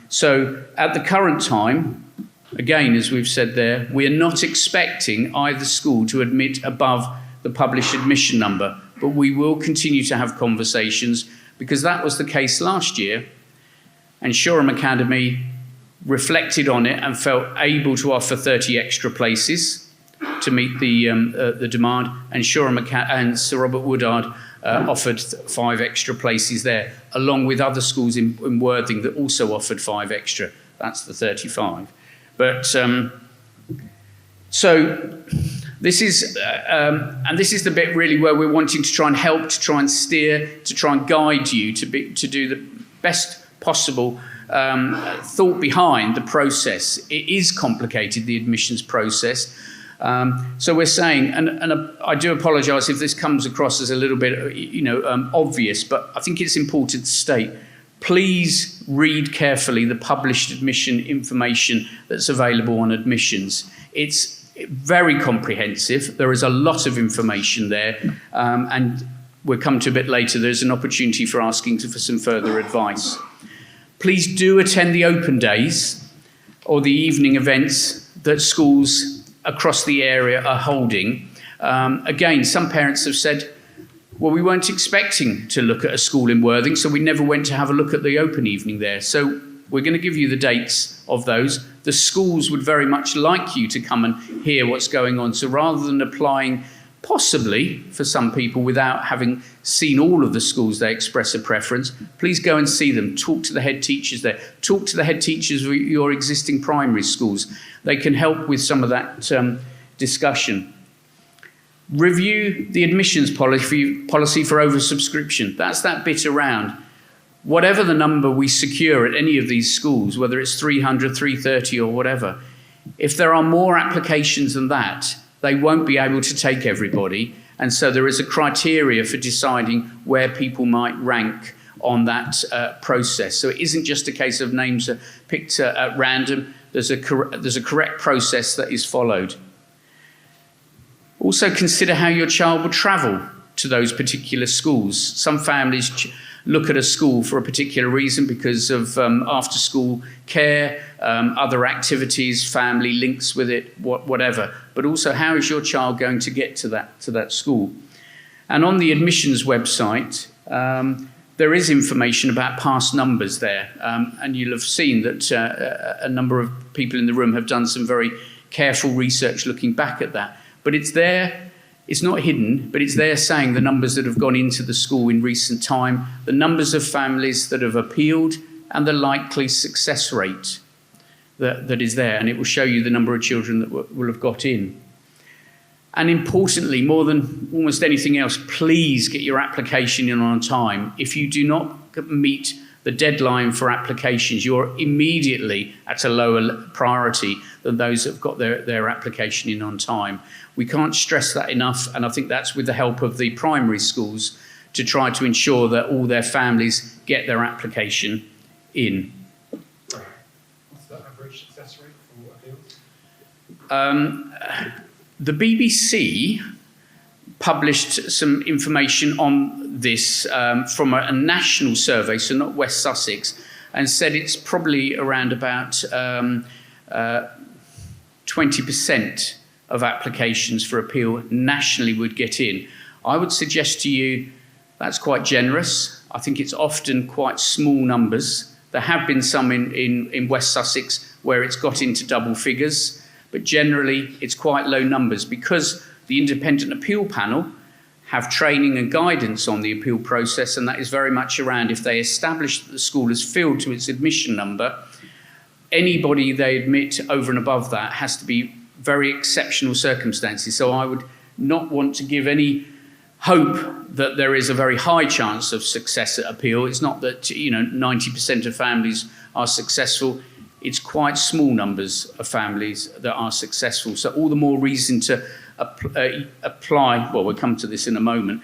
So at the current time, again, as we've said there, we are not expecting either school to admit above the published admission number, but we will continue to have conversations, because that was the case last year, and Shoreham Academy reflected on it and felt able to offer 30 extra places to meet the demand, and Shoreham and Sir Robert Woodard offered 5 extra places there, along with other schools in Worthing that also offered 5 extra. That's the 35. But so this is, and this is the bit really where we're wanting to try and help, to try and steer, to try and guide you to do the best possible thought behind the process. It is complicated, the admissions process. So we're saying, and I do apologise if this comes across as a little bit, obvious, but I think it's important to state, please read carefully the published admission information that's available on admissions. It's very comprehensive. There is a lot of information there, and we'll come to a bit later. There's an opportunity for asking for some further advice. Please do attend the open days or the evening events that schools across the area are holding. Again, some parents have said, well, we weren't expecting to look at a school in Worthing, so we never went to have a look at the open evening there. So we're going to give you the dates of those. The schools would very much like you to come and hear what's going on. So rather than applying possibly for some people without having seen all of the schools they express a preference, please go and see them. Talk to the head teachers there. Talk to the head teachers of your existing primary schools. They can help with some of that discussion. Review the admissions policy for oversubscription. That's that bit around. Whatever the number we secure at any of these schools, whether it's 300, 330 or whatever, if there are more applications than that, they won't be able to take everybody. And so there is a criteria for deciding where people might rank on that process. So it isn't just a case of names are picked at random. There's a correct process that is followed. Also consider how your child will travel to those particular schools. Some families look at a school for a particular reason because of after-school care, other activities, family links with it, whatever. But also, how is your child going to get to that school? And on the admissions website, there is information about past numbers there. And you'll have seen that a number of people in the room have done some very careful research looking back at that. But it's there, it's not hidden, but it's there saying the numbers that have gone into the school in recent time, the numbers of families that have appealed, and the likely success rate that is there. And it will show you the number of children that will have got in. And importantly, more than almost anything else, please get your application in on time. If you do not meet the deadline for applications, you're immediately at a lower priority than those that have got their application in on time. We can't stress that enough, and I think that's with the help of the primary schools to try to ensure that all their families get their application in. What's the average success rate for appeals? The BBC published some information on this from a national survey, so not West Sussex, and said it's probably around about 20% of applications for appeal nationally would get in. I would suggest to you that's quite generous. I think it's often quite small numbers. There have been some in West Sussex where it's got into double figures, but generally it's quite low numbers because the Independent Appeal Panel have training and guidance on the appeal process, and that is very much around if they establish that the school has filled to its admission number, anybody they admit over and above that has to be very exceptional circumstances. So I would not want to give any hope that there is a very high chance of success at appeal. It's not that 90% of families are successful. It's quite small numbers of families that are successful. So all the more reason to apply. Well, we'll come to this in a moment.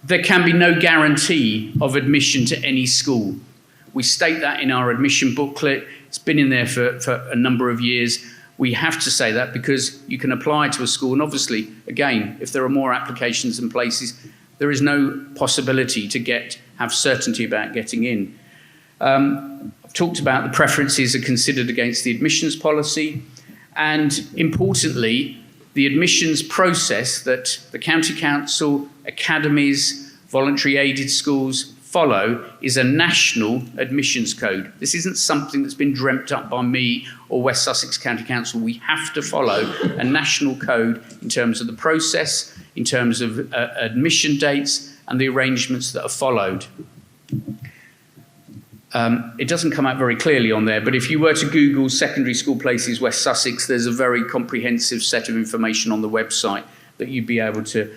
There can be no guarantee of admission to any school. We state that in our admission booklet. It's been in there for a number of years. We have to say that because you can apply to a school, and obviously, again, if there are more applications than places, there is no possibility to have certainty about getting in. I've talked about the preferences are considered against the admissions policy, and importantly, the admissions process that the county council, academies, voluntary aided schools follow is a national admissions code. This isn't something that's been dreamt up by me or West Sussex County Council. We have to follow a national code in terms of the process, in terms of admission dates and the arrangements that are followed. It doesn't come out very clearly on there, but if you were to Google secondary school places West Sussex, there's a very comprehensive set of information on the website that you'd be able to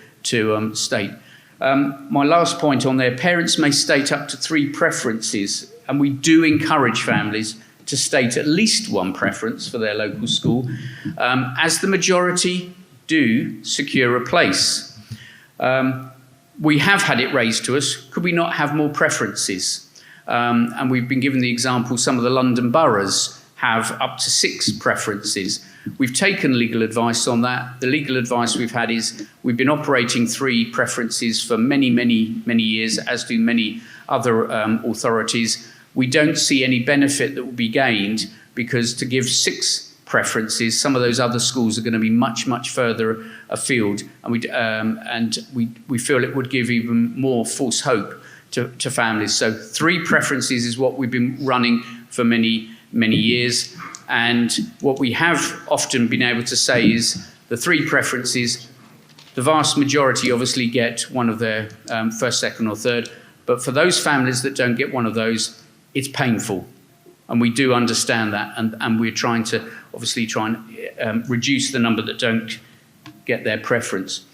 state. My last point on there, parents may state up to 3 preferences, and we do encourage families to state at least 1 preference for their local school, as the majority do secure a place. We have had it raised to us, could we not have more preferences? And we've been given the example, some of the London boroughs have up to 6 preferences. We've taken legal advice on that. The legal advice we've had is we've been operating 3 preferences for many, many, many years, as do many other authorities. We don't see any benefit that will be gained, because to give 6 preferences, some of those other schools are going to be much, much further afield, and we feel it would give even more false hope to families. So 3 preferences is what we've been running for many, many years, and what we have often been able to say is the 3 preferences, the vast majority obviously get one of their first, second or third, but for those families that don't get one of those, it's painful, and we do understand that, and we're trying to obviously try and reduce the number that don't get their preference.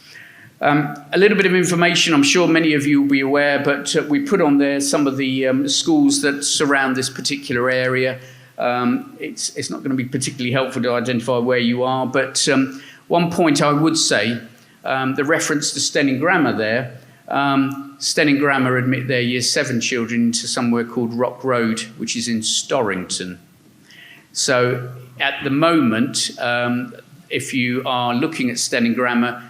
A little bit of information, I'm sure many of you will be aware, but we put on there some of the schools that surround this particular area. It's not going to be particularly helpful to identify where you are, but one point I would say, the reference to Stenning Grammar there, Stenning Grammar admit their Year 7 children to somewhere called Rock Road, which is in Storrington. So at the moment, if you are looking at Stenning Grammar,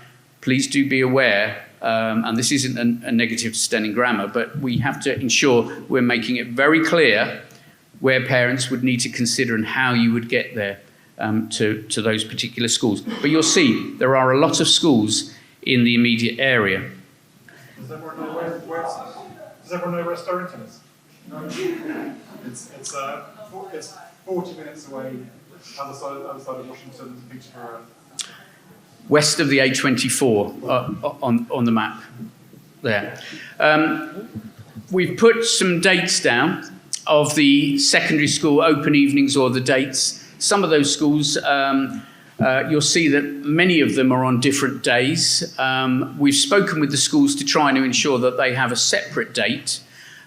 please do be aware, and this isn't a negative to Stenning Grammar, but we have to ensure we're making it very clear where parents would need to consider and how you would get there to those particular schools. But you'll see there are a lot of schools in the immediate area. Does everyone know where Storrington is? No. It's 40 minutes away, other side of Washington, Peterborough. West of the A24 on the map there. We've put some dates down of the secondary school open evenings, or the dates. Some of those schools, you'll see that many of them are on different days. We've spoken with the schools to try and ensure that they have a separate date,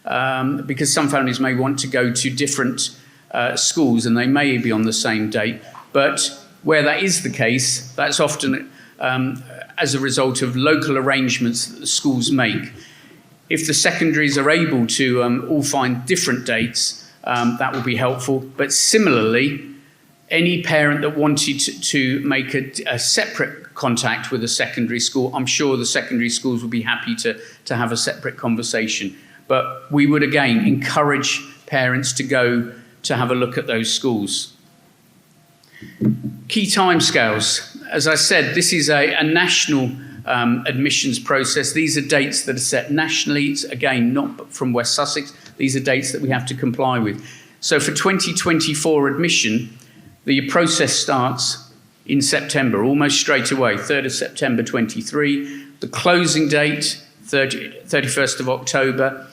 because some families may want to go to different schools and they may be on the same date. But where that is the case, that's often as a result of local arrangements that the schools make. If the secondaries are able to all find different dates, that will be helpful. But similarly, any parent that wanted to make a separate contact with a secondary school, I'm sure the secondary schools will be happy to have a separate conversation. But we would, again, encourage parents to go to have a look at those schools. Key timescales. As I said, this is a national admissions process. These are dates that are set nationally. It's, again, not from West Sussex. These are dates that we have to comply with. So for 2024 admission, the process starts in September, almost straight away, 3rd of September 23. The closing date, 31st of October.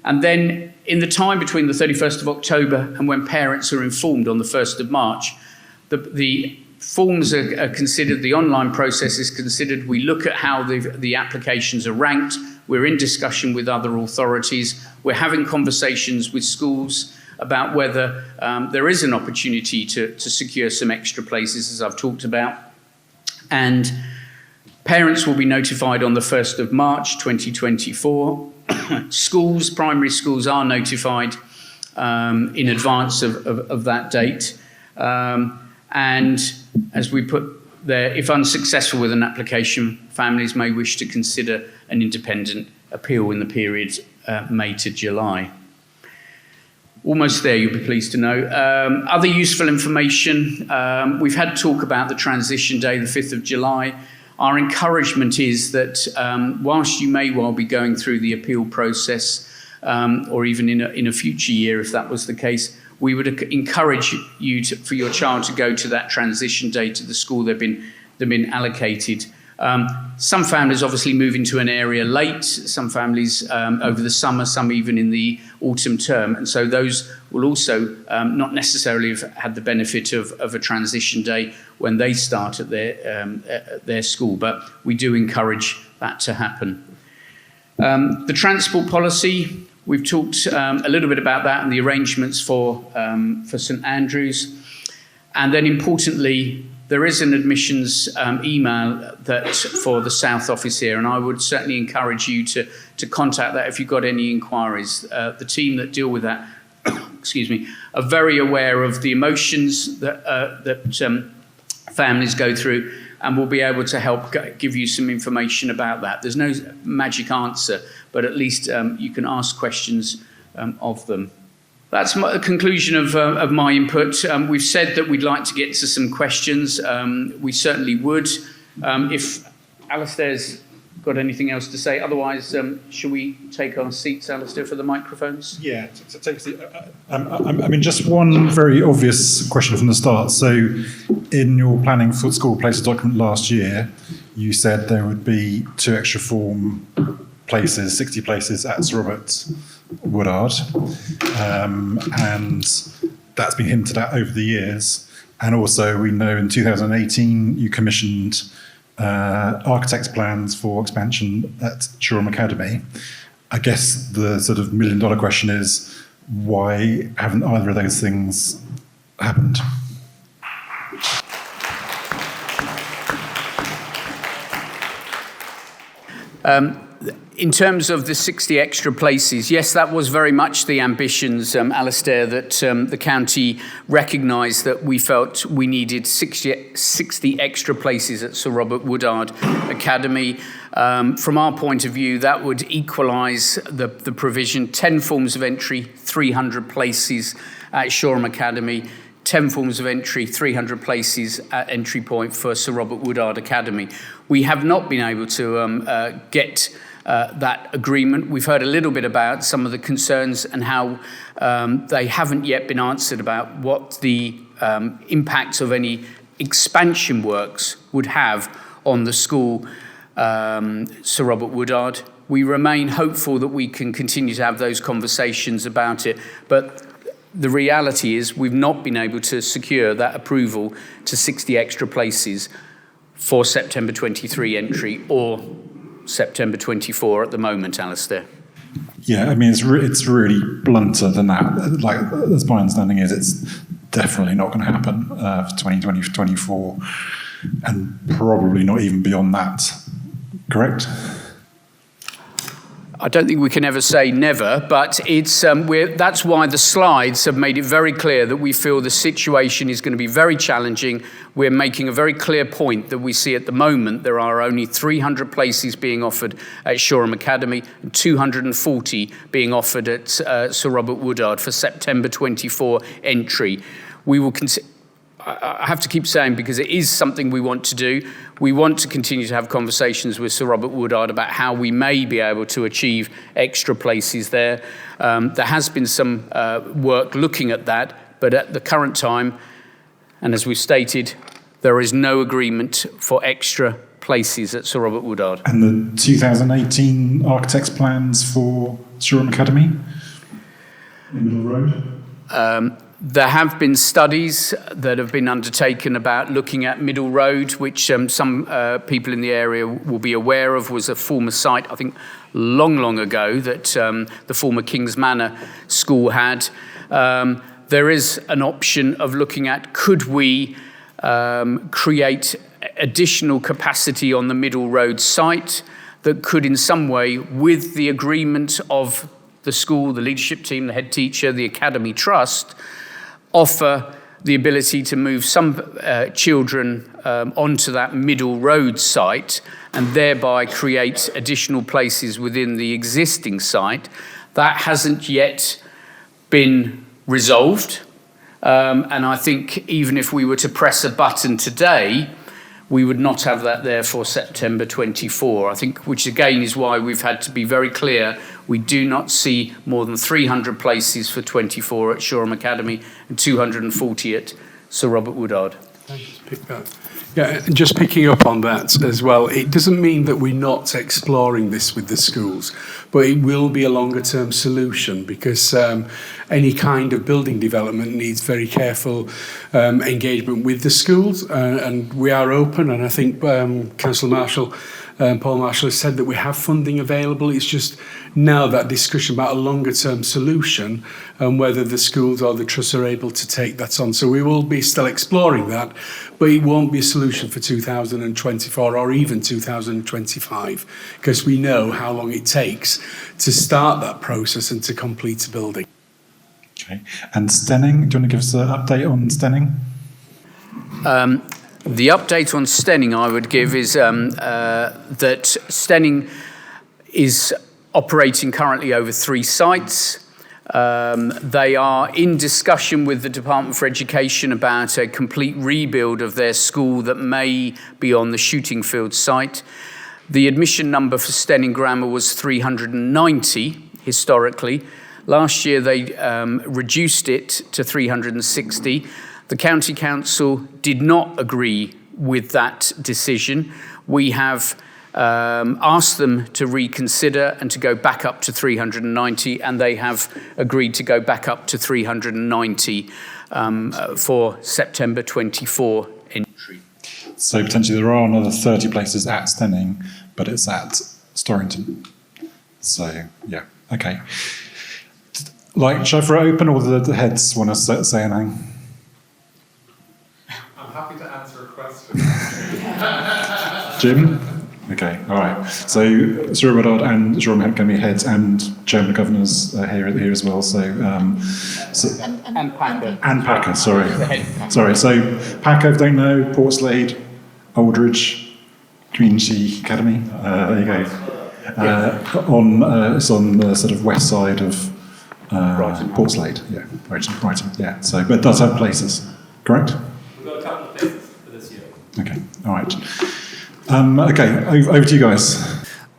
And then in the time between the 31st of October and when parents are informed on the 1st of March, the forms are considered, the online process is considered. We look at how the applications are ranked. We're in discussion with other authorities. We're having conversations with schools about whether there is an opportunity to secure some extra places, as I've talked about. And parents will be notified on the 1st of March 2024. Schools, primary schools, are notified in advance of that date. And as we put there, if unsuccessful with an application, families may wish to consider an independent appeal in the period May to July. Almost there, you'll be pleased to know. Other useful information, we've had talk about the transition day, the 5th of July. Our encouragement is that whilst you may well be going through the appeal process, or even in a future year, if that was the case, we would encourage you for your child to go to that transition day to the school they've been allocated. Some families obviously move into an area late, some families over the summer, some even in the autumn term. And so those will also not necessarily have had the benefit of a transition day when they start at their school. But we do encourage that to happen. The transport policy, we've talked a little bit about that and the arrangements for St Andrews. And then importantly, there is an admissions email that for the South office here, and I would certainly encourage you to contact that if you've got any inquiries. The team that deal with that, excuse me, are very aware of the emotions that families go through, and will be able to help give you some information about that. There's no magic answer, but at least you can ask questions of them. That's the conclusion of my input. We've said that we'd like to get to some questions. We certainly would. If Alastair's got anything else to say, otherwise, shall we take our seats, Alastair, for the microphones? Yeah, take a seat. I mean, just one very obvious question from the start. So, in your planning for school places document last year, you said there would be 2 extra form places, 60 places at Sir Robert Woodard, and that's been hinted at over the years. And also, we know in 2018 you commissioned architect's plans for expansion at Shoreham Academy. I guess the sort of $1 million question is, why haven't either of those things happened? In terms of the 60 extra places, yes, that was very much the ambitions, Alastair, that the county recognised that we felt we needed 60 extra places at Sir Robert Woodard Academy. From our point of view, that would equalise the provision, 10 forms of entry, 300 places at Shoreham Academy, 10 forms of entry, 300 places at entry point for Sir Robert Woodard Academy. We have not been able to get that agreement. We've heard a little bit about some of the concerns and how they haven't yet been answered about what the impact of any expansion works would have on the school, Sir Robert Woodard. We remain hopeful that we can continue to have those conversations about it, but the reality is we've not been able to secure that approval to 60 extra places for September 23 entry or September 24 at the moment, Alastair. Yeah, I mean, it's really blunter than that. Like, as my understanding is, it's definitely not going to happen for 2024, and probably not even beyond that. Correct? I don't think we can ever say never, but it's that's why the slides have made it very clear that we feel the situation is going to be very challenging. We're making a very clear point that we see at the moment there are only 300 places being offered at Shoreham Academy and 240 being offered at Sir Robert Woodard for September 24 entry. We will I have to keep saying, because it is something we want to do. We want to continue to have conversations with Sir Robert Woodard about how we may be able to achieve extra places there. There has been some work looking at that, but at the current time, and as we've stated, there is no agreement for extra places at Sir Robert Woodard. And the 2018 architect's plans for Shoreham Academy in Middle Road? There have been studies that have been undertaken about looking at Middle Road, which some people in the area will be aware of, was a former site, I think, long ago, that the former King's Manor School had. There is an option of looking at, could we create additional capacity on the Middle Road site that could in some way, with the agreement of the school, the leadership team, the head teacher, the Academy Trust, offer the ability to move some children onto that Middle Road site and thereby create additional places within the existing site. That hasn't yet been resolved. And I think even if we were to press a button today, we would not have that there for September 24. I think, which again is why we've had to be very clear. We do not see more than 300 places for 24 at Shoreham Academy and 240 at Sir Robert Woodard. Yeah, just picking up on that as well, it doesn't mean that we're not exploring this with the schools, but it will be a longer term solution, because any kind of building development needs very careful engagement with the schools, and we are open, and I think Councillor Marshall Paul Marshall has said that we have funding available. It's just now that discussion about a longer term solution and whether the schools or the trusts are able to take that on. So we will be still exploring that, but it won't be a solution for 2024 or even 2025, because we know how long it takes to start that process and to complete a building. Okay. And Stenning, do you want to give us an update on Stenning? The update on Stenning I would give is that Stenning is operating currently over 3 sites. They are in discussion with the Department for Education about a complete rebuild of their school that may be on the shooting field site. The admission number for Stenning Grammar was 390 historically. Last year they reduced it to 360. The County Council did not agree with that decision. We have asked them to reconsider and to go back up to 390, and they have agreed to go back up to 390 for September 24 entry. So potentially there are another 30 places at Stenning, but it's at Storrington. So, yeah, okay. Shall I throw it open, or the heads want to say anything? I'm happy to answer a question. Jim? Okay, all right. So SRWA Woodard and Shoreham Academy heads and Chairman of Governors here as well. And Packer. And Packer, sorry. Sorry, so Packer, if you don't know, Portslade, Aldridge, Community Academy. There you go. It's on the sort of west side of Portslade. Yeah, Brighton. Yeah. So, but it does have places, correct? We've got a couple of places for this year. Okay, all right. Okay, over to you guys.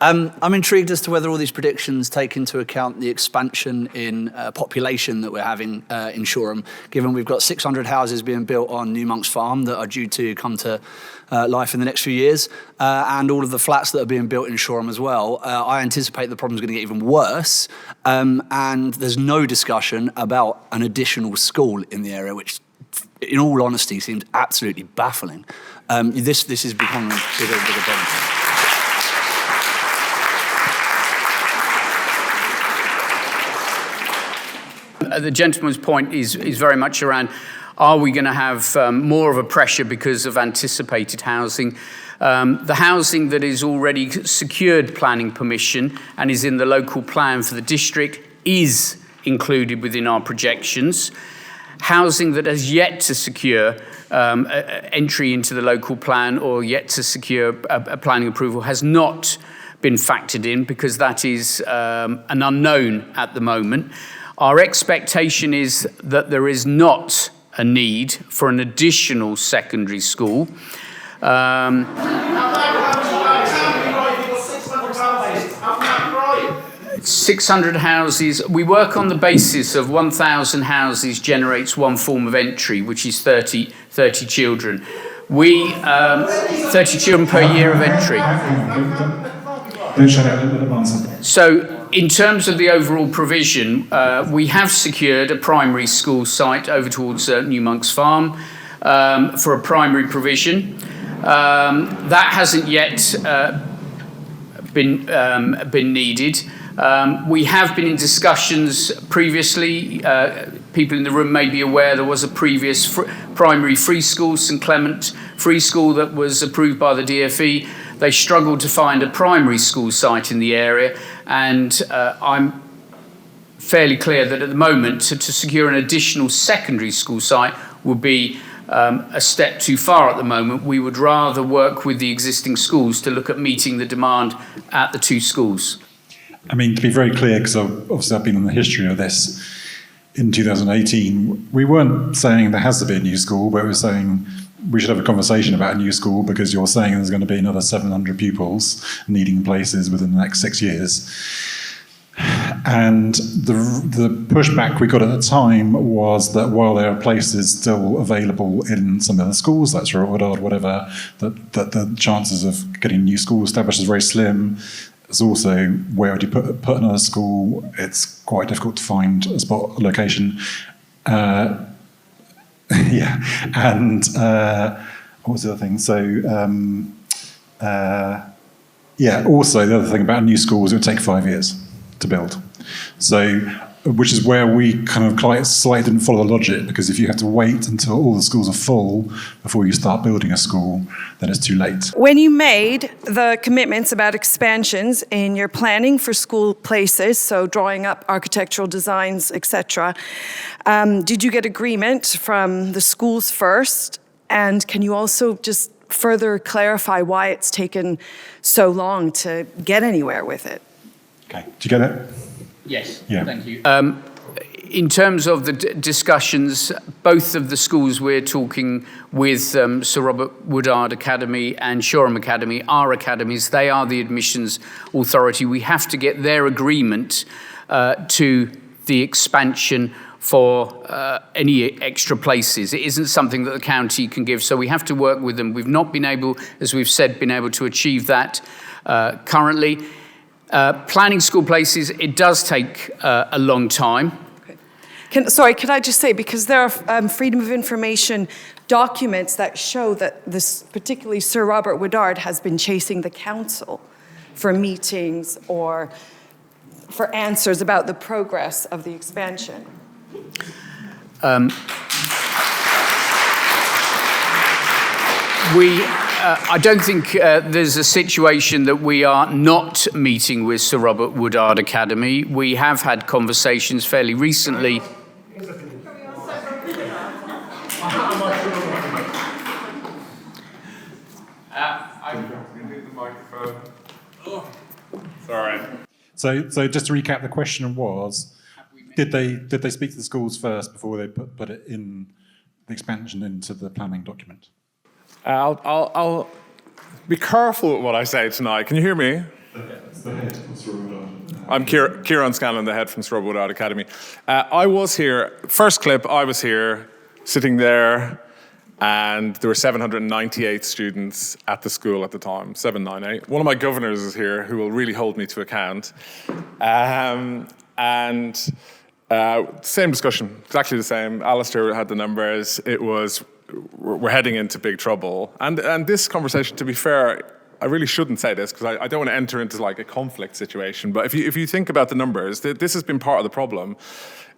I'm intrigued as to whether all these predictions take into account the expansion in population that we're having in Shoreham, given we've got 600 houses being built on New Monk's Farm that are due to come to life in the next few years, and all of the flats that are being built in Shoreham as well. I anticipate the problem's going to get even worse, and there's no discussion about an additional school in the area, which, in all honesty, seems absolutely baffling. This is becoming a bigger and bigger problem. The gentleman's point is very much around, are we going to have more of a pressure because of anticipated housing? The housing that is already secured planning permission and is in the local plan for the district is included within our projections. Housing that has yet to secure entry into the local plan or yet to secure a planning approval has not been factored in, because that is an unknown at the moment. Our expectation is that there is not a need for an additional secondary school. 600 houses. We work on the basis of 1,000 houses generates one form of entry, which is 30 children. 30 children per year of entry. So, in terms of the overall provision, we have secured a primary school site over towards New Monk's Farm for a primary provision. That hasn't yet been needed. We have been in discussions previously. People in the room may be aware there was a previous primary free school, St Clement Free School, that was approved by the DFE. They struggled to find a primary school site in the area, and I'm fairly clear that at the moment to secure an additional secondary school site would be a step too far at the moment. We would rather work with the existing schools to look at meeting the demand at the 2 schools. I mean, to be very clear, because obviously I've been on the history of this, in 2018, we weren't saying there has to be a new school, but we were saying we should have a conversation about a new school, because you're saying there's going to be another 700 pupils needing places within the next 6 years. And the pushback we got at the time was that while there are places still available in some of the schools, like Woodard, whatever, that the chances of getting a new school established is very slim. It's also, where would you put another school? It's quite difficult to find a spot, a location. Yeah, and what was the other thing? So, Yeah, also the other thing about a new school is it would take 5 years to build. So, which is where we kind of slightly didn't follow the logic, because if you have to wait until all the schools are full before you start building a school, then it's too late. When you made the commitments about expansions in your planning for school places, so drawing up architectural designs, etc., did you get agreement from the schools first? And can you also just further clarify why it's taken so long to get anywhere with it? Okay, do you get it? Yes, Yeah. thank you. In terms of the discussions, both of the schools we're talking with, Sir Robert Woodard Academy and Shoreham Academy, are academies. They are the admissions authority. We have to get their agreement to the expansion for any extra places. It isn't something that the county can give, so we have to work with them. We've not been able, as we've said, to achieve that currently. Planning school places, it does take a long time. Sorry, could I just say, because there are freedom of information documents that show that this, particularly Sir Robert Woodard, has been chasing the council for meetings or for answers about the progress of the expansion. I don't think there's a situation that we are not meeting with Sir Robert Woodard Academy. We have had conversations fairly recently. Sorry. So just to recap, the question was, did they speak to the schools first before they put it in the expansion into the planning document? I'll be careful with what I say tonight. Can you hear me? I'm Kieran Scanlon, the head from SRWA Woodard Academy. I was here, first clip, I was here, sitting there, and there were 798 students at the school at the time, 798. One of my governors is here who will really hold me to account. Same discussion, exactly the same. Alastair had the numbers. It was, we're heading into big trouble. And this conversation, to be fair, I really shouldn't say this because I don't want to enter into like a conflict situation. But if you think about the numbers, this has been part of the problem.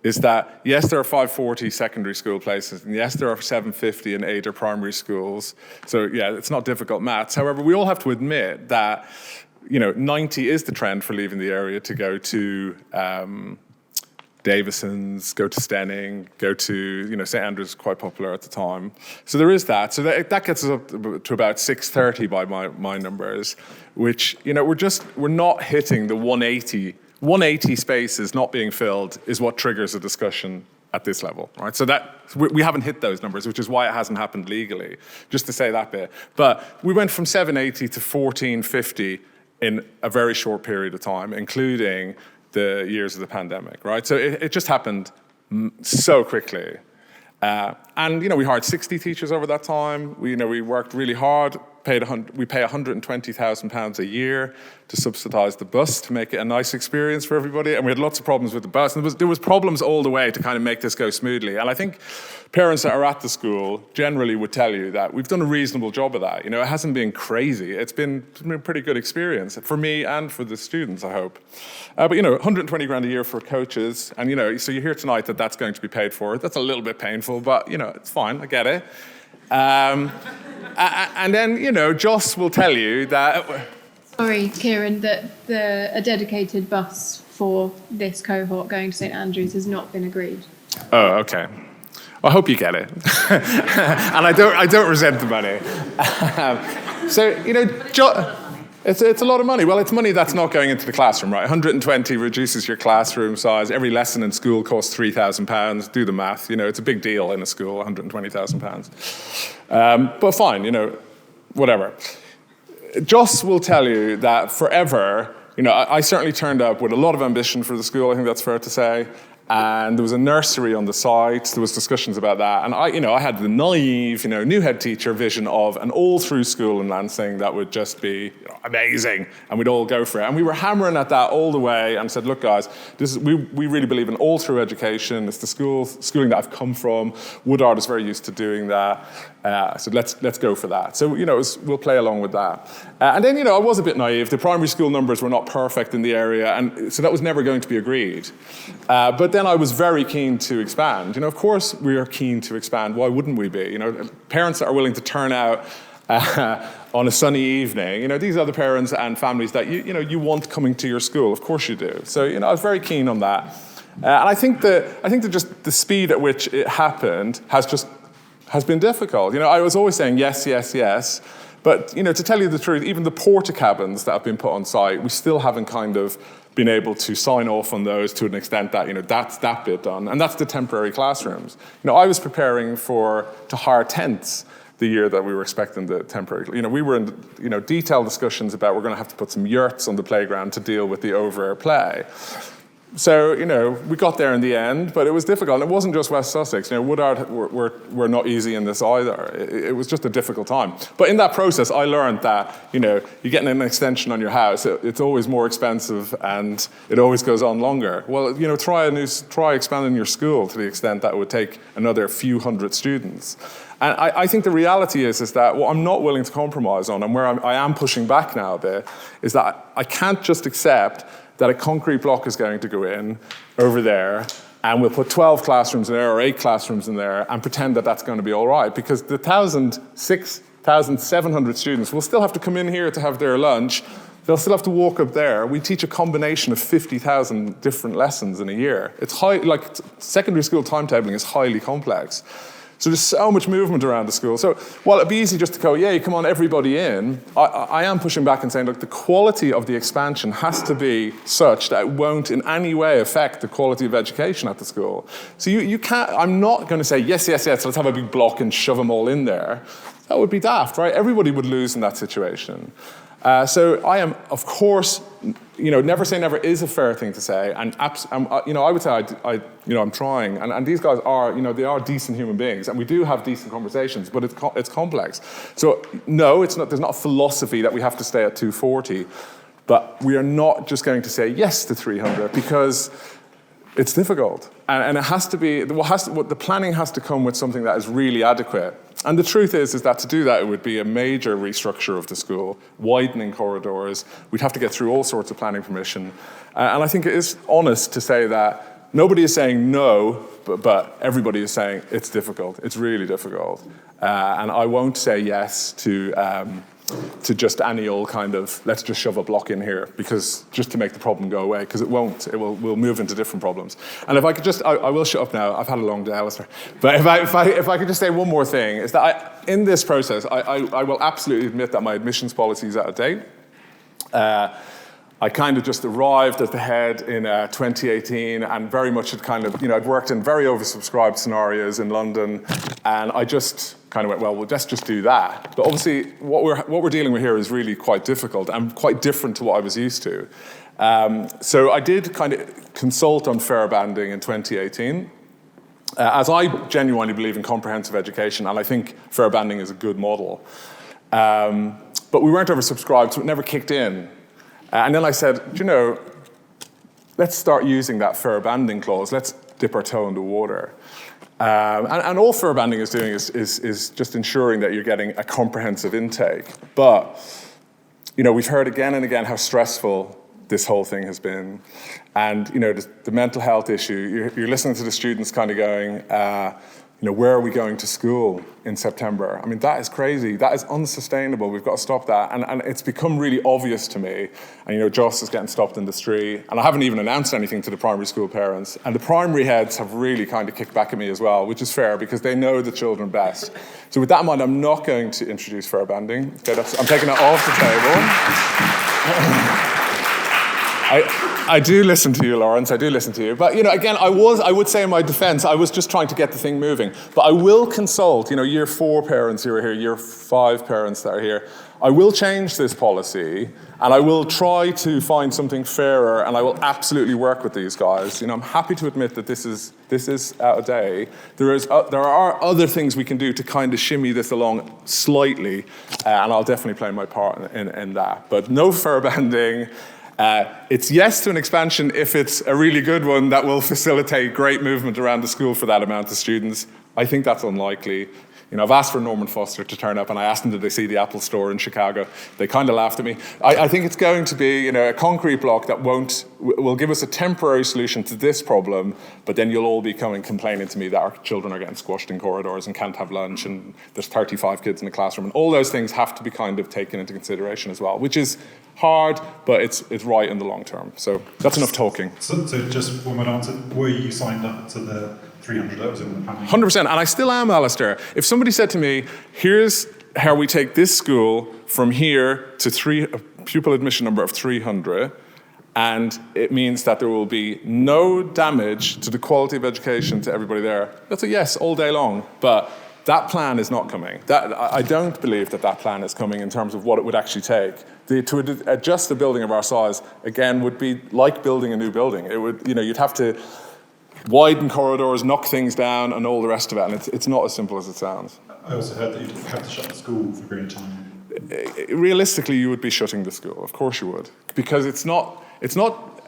Is that, yes, there are 540 secondary school places, and yes, there are 750 in Adur primary schools. So, yeah, it's not difficult maths. However, we all have to admit that, 90 is the trend for leaving the area to go to Davison's, go to Stenning, go to, St Andrews, quite popular at the time. So there is that. So that gets us up to about 630 by my numbers, which, we're not hitting the 180. 180 spaces not being filled is what triggers a discussion at this level, right? So that we haven't hit those numbers, which is why it hasn't happened legally, just to say that bit. But we went from 780 to 1450 in a very short period of time, including the years of the pandemic, right? So it just happened so quickly. And we hired 60 teachers over that time. We worked really hard. We pay £120,000 a year to subsidise the bus to make it a nice experience for everybody. And we had lots of problems with the bus. And there was problems all the way to kind of make this go smoothly. And I think parents that are at the school generally would tell you that we've done a reasonable job of that. It hasn't been crazy. It's been a pretty good experience for me and for the students, I hope. But 120 grand a year for coaches. And so you hear tonight that that's going to be paid for. That's a little bit painful, but it's fine. I get it. And then, Joss will tell you that... Sorry, Kieran, that a dedicated bus for this cohort going to St Andrews has not been agreed. Oh, okay. I hope you get it. And I don't resent the money. It's a lot of money. Well, it's money that's not going into the classroom, right? 120 reduces your classroom size. Every lesson in school costs £3,000. Do the math. It's a big deal in a school, £120,000. But fine, whatever. Joss will tell you that forever, I certainly turned up with a lot of ambition for the school. I think that's fair to say. And there was a nursery on the site. There was discussions about that. And I had the naive, new head teacher vision of an all-through school in Lansing that would just be amazing, and we'd all go for it. And we were hammering at that all the way and said, look, guys, we really believe in all-through education. It's the schooling that I've come from. Woodard is very used to doing that. So let's go for that. So, we'll play along with that. And then, I was a bit naive. The primary school numbers were not perfect in the area, and so that was never going to be agreed. But then I was very keen to expand. Of course we are keen to expand. Why wouldn't we be? Parents that are willing to turn out on a sunny evening, these are the parents and families that you want coming to your school. Of course you do. So, I was very keen on that. And I think that just the speed at which it happened has been difficult. I was always saying yes, yes, yes. But, to tell you the truth, even the porta cabins that have been put on site, we still haven't kind of been able to sign off on those to an extent that, that's that bit done. And that's the temporary classrooms. I was preparing to hire tents the year that we were expecting the temporary. We were in, detailed discussions about we're going to have to put some yurts on the playground to deal with the over-air play. So, we got there in the end, but it was difficult. And it wasn't just West Sussex. Woodard were not easy in this either. It was just a difficult time. But in that process, I learned that, you're getting an extension on your house. It's always more expensive and it always goes on longer. Well, try expanding your school to the extent that it would take another few hundred students. And I think the reality is that what I'm not willing to compromise on, and where I am pushing back now a bit, is that I can't just accept that a concrete block is going to go in over there and we'll put 12 classrooms in there or 8 classrooms in there and pretend that that's going to be all right, because the 6,700 students will still have to come in here to have their lunch. They'll still have to walk up there. We teach a combination of 50,000 different lessons in a year. It's secondary school timetabling is highly complex. So there's so much movement around the school. So while it'd be easy just to go, yeah, come on, everybody in, I am pushing back and saying, look, the quality of the expansion has to be such that it won't in any way affect the quality of education at the school. So you can't, I'm not going to say, yes, yes, yes, let's have a big block and shove them all in there. That would be daft, right? Everybody would lose in that situation. So I am, of course, never say never is a fair thing to say, and I would say I'm trying, and these guys are, they are decent human beings, and we do have decent conversations, but it's complex. So no, it's not. There's not a philosophy that we have to stay at 240, but we are not just going to say yes to 300 because it's difficult, and it has to be. The planning has to come with something that is really adequate. And the truth is that to do that, it would be a major restructure of the school, widening corridors. We'd have to get through all sorts of planning permission. And I think it is honest to say that nobody is saying no, but everybody is saying it's difficult. It's really difficult. And I won't say yes to just any old kind of, let's just shove a block in here, because just to make the problem go away, because it won't. We'll move into different problems. And if I could just, I will shut up now. I've had a long day, Alastair. But if I could just say one more thing, is that in this process, I will absolutely admit that my admissions policy is out of date. I kind of just arrived at the head in 2018 and very much had kind of, I'd worked in very oversubscribed scenarios in London, and I just kind of went, well, let's just do that. But obviously, what we're dealing with here is really quite difficult and quite different to what I was used to. So I did kind of consult on fair banding in 2018. As I genuinely believe in comprehensive education, and I think fair banding is a good model. But we weren't oversubscribed, so it never kicked in. And then I said, let's start using that fair banding clause. Let's dip our toe in the water. And all fair banding is doing is just ensuring that you're getting a comprehensive intake. But, we've heard again and again how stressful this whole thing has been. And, the mental health issue, you're listening to the students kind of going, where are we going to school in September? I mean, that is crazy. That is unsustainable. We've got to stop that. And it's become really obvious to me. And, Joss is getting stopped in the street. And I haven't even announced anything to the primary school parents. And the primary heads have really kind of kicked back at me as well, which is fair because they know the children best. So with that in mind, I'm not going to introduce fair banding. Okay, I'm taking it off the table. I do listen to you, Lawrence. I do listen to you. But, again, I would say in my defense, I was just trying to get the thing moving. But I will consult, year 4 parents who are here, year 5 parents that are here. I will change this policy, and I will try to find something fairer, and I will absolutely work with these guys. I'm happy to admit that this is out of date. There are other things we can do to kind of shimmy this along slightly, and I'll definitely play my part in that. But no fur bending. It's yes to an expansion if it's a really good one that will facilitate great movement around the school for that amount of students. I think that's unlikely. I've asked for Norman Foster to turn up, and I asked them, did they see the Apple store in Chicago? They kind of laughed at me. I think it's going to be, a concrete block that will give us a temporary solution to this problem, but then you'll all be complaining to me that our children are getting squashed in corridors and can't have lunch, and there's 35 kids in the classroom, and all those things have to be kind of taken into consideration as well, which is hard, but it's right in the long term. So that's enough talking. So just one more answer. Were you signed up to the 300 that was in the planning? 100%, and I still am, Alastair. If somebody said to me, here's how we take this school from here to a pupil admission number of 300, and it means that there will be no damage to the quality of education to everybody there, that's a yes all day long. But that plan is not coming. I don't believe that plan is coming in terms of what it would actually take. To adjust the building of our size, again, would be like building a new building. It would, you'd have to widen corridors, knock things down, and all the rest of it. And it's not as simple as it sounds. I also heard that you'd have to shut the school for green time. Realistically, you would be shutting the school. Of course you would. Because it's not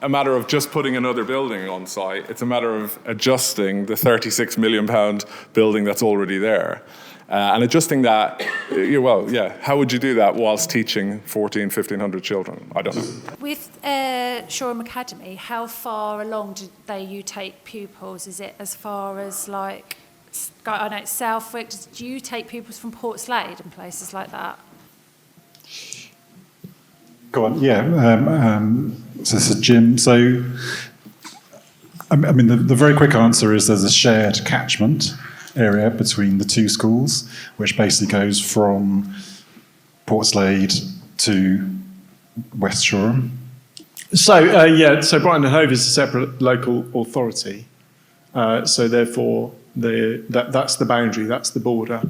a matter of just putting another building on site. It's a matter of adjusting the £36 million building that's already there. And adjusting that, how would you do that whilst teaching 1,500 children? I don't know. With Shoreham Academy, how far along do you take pupils? Is it as far as Southwick? Do you take pupils from Portslade and places like that? Go on, yeah. So this is Jim. So, the very quick answer is there's a shared catchment area between the two schools, which basically goes from Portslade to West Shoreham. So Brighton and Hove is a separate local authority. So therefore, that's the boundary, that's the border.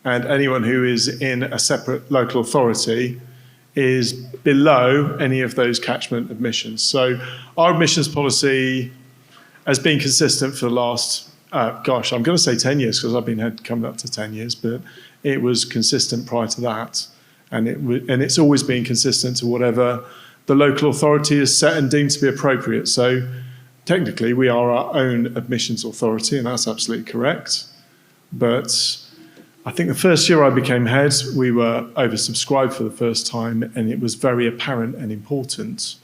And anyone who is in a separate local authority is below any of those catchment admissions. So our admissions policy has been consistent for the last, I'm going to say 10 years because I've been coming up to 10 years, but it was consistent prior to that. And it's always been consistent to whatever the local authority has set and deemed to be appropriate. So technically we are our own admissions authority, and that's absolutely correct. But I think the first year I became head, we were oversubscribed for the first time, and it was very apparent and important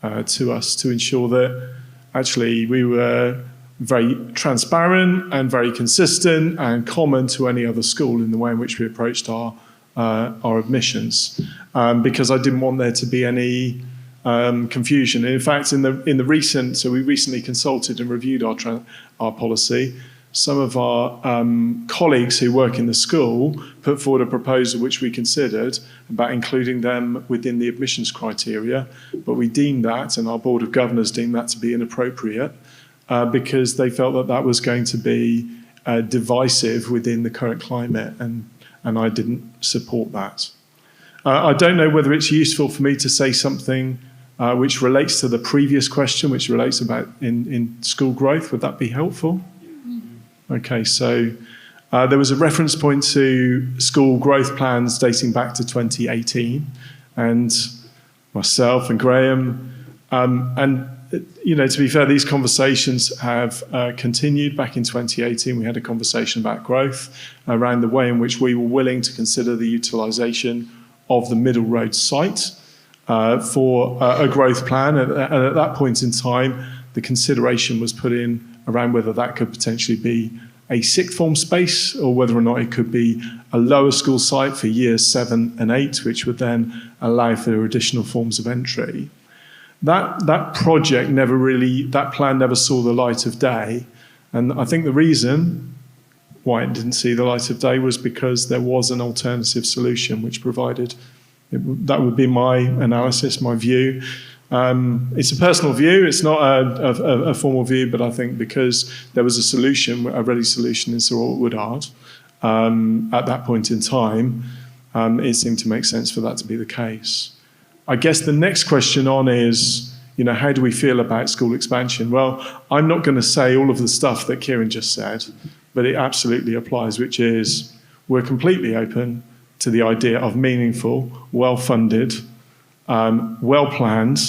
to us to ensure that actually we were very transparent and very consistent and common to any other school in the way in which we approached our admissions, because I didn't want there to be any confusion. And in fact, so we recently consulted and reviewed our policy. Some of our colleagues who work in the school put forward a proposal which we considered about including them within the admissions criteria, but we deemed that, and our Board of Governors deemed that to be inappropriate because they felt that was going to be divisive within the current climate, and I didn't support that. I don't know whether it's useful for me to say something which relates to the previous question, which relates about in school growth. Would that be helpful? Okay, so there was a reference point to school growth plans dating back to 2018, and myself and Graham, and to be fair, these conversations have continued. Back in 2018, we had a conversation about growth around the way in which we were willing to consider the utilisation of the Middle Road site for a growth plan, and at that point in time, the consideration was put in around whether that could potentially be a sixth form space or whether or not it could be a lower school site for years 7 and 8, which would then allow for additional forms of entry. That plan never saw the light of day. And I think the reason why it didn't see the light of day was because there was an alternative solution which provided, that would be my analysis, my view. It's a personal view, it's not a formal view, but I think because there was a ready solution in SRWA Woodard at that point in time, it seemed to make sense for that to be the case. I guess the next question on is, how do we feel about school expansion? Well, I'm not going to say all of the stuff that Kieran just said, but it absolutely applies, which is we're completely open to the idea of meaningful, well-funded, well-planned,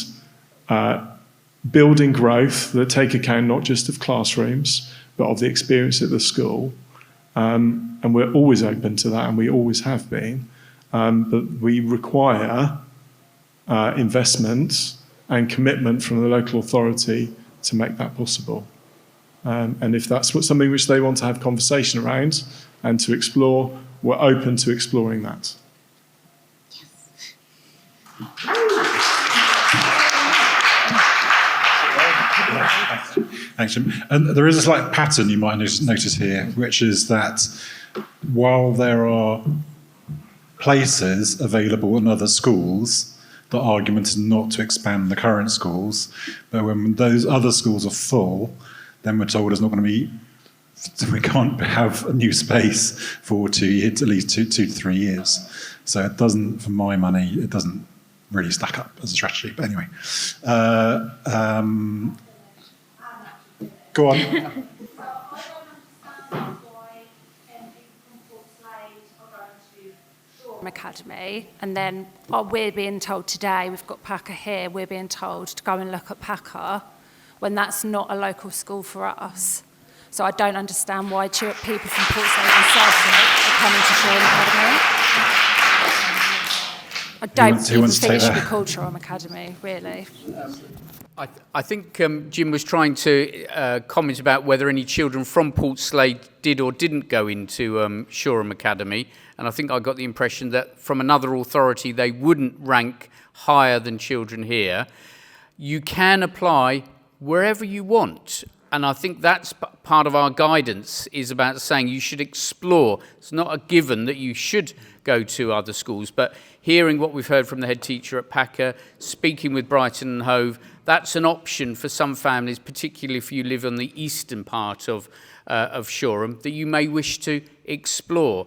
building growth that take account not just of classrooms, but of the experience at the school. And we're always open to that, and we always have been. But we require investment and commitment from the local authority to make that possible. And if that's something which they want to have conversation around and to explore, we're open to exploring that. Thanks, Jim. And there is a slight pattern you might notice here, which is that while there are places available in other schools, the argument is not to expand the current schools, but when those other schools are full, then we're told it's not going to be, we can't have a new space for 2 years, at least two to 3 years. So it doesn't, for my money, it doesn't really stack up as a strategy. But anyway, go on. Academy, and then we're being told today, we've got Packer here, we're being told to go and look at Packer when that's not a local school for us. So I don't understand why people from Portslade and Southwick are coming to Shoreham Academy. I don't even think it should be called Shoreham Academy, really. I think Jim was trying to comment about whether any children from Portslade did or didn't go into Shoreham Academy, and I think I got the impression that from another authority they wouldn't rank higher than children here. You can apply wherever you want, and I think that's part of our guidance, is about saying you should explore. It's not a given that you should go to other schools, but hearing what we've heard from the head teacher at Packer, speaking with Brighton and Hove, that's an option for some families, particularly if you live on the eastern part of Shoreham, that you may wish to explore.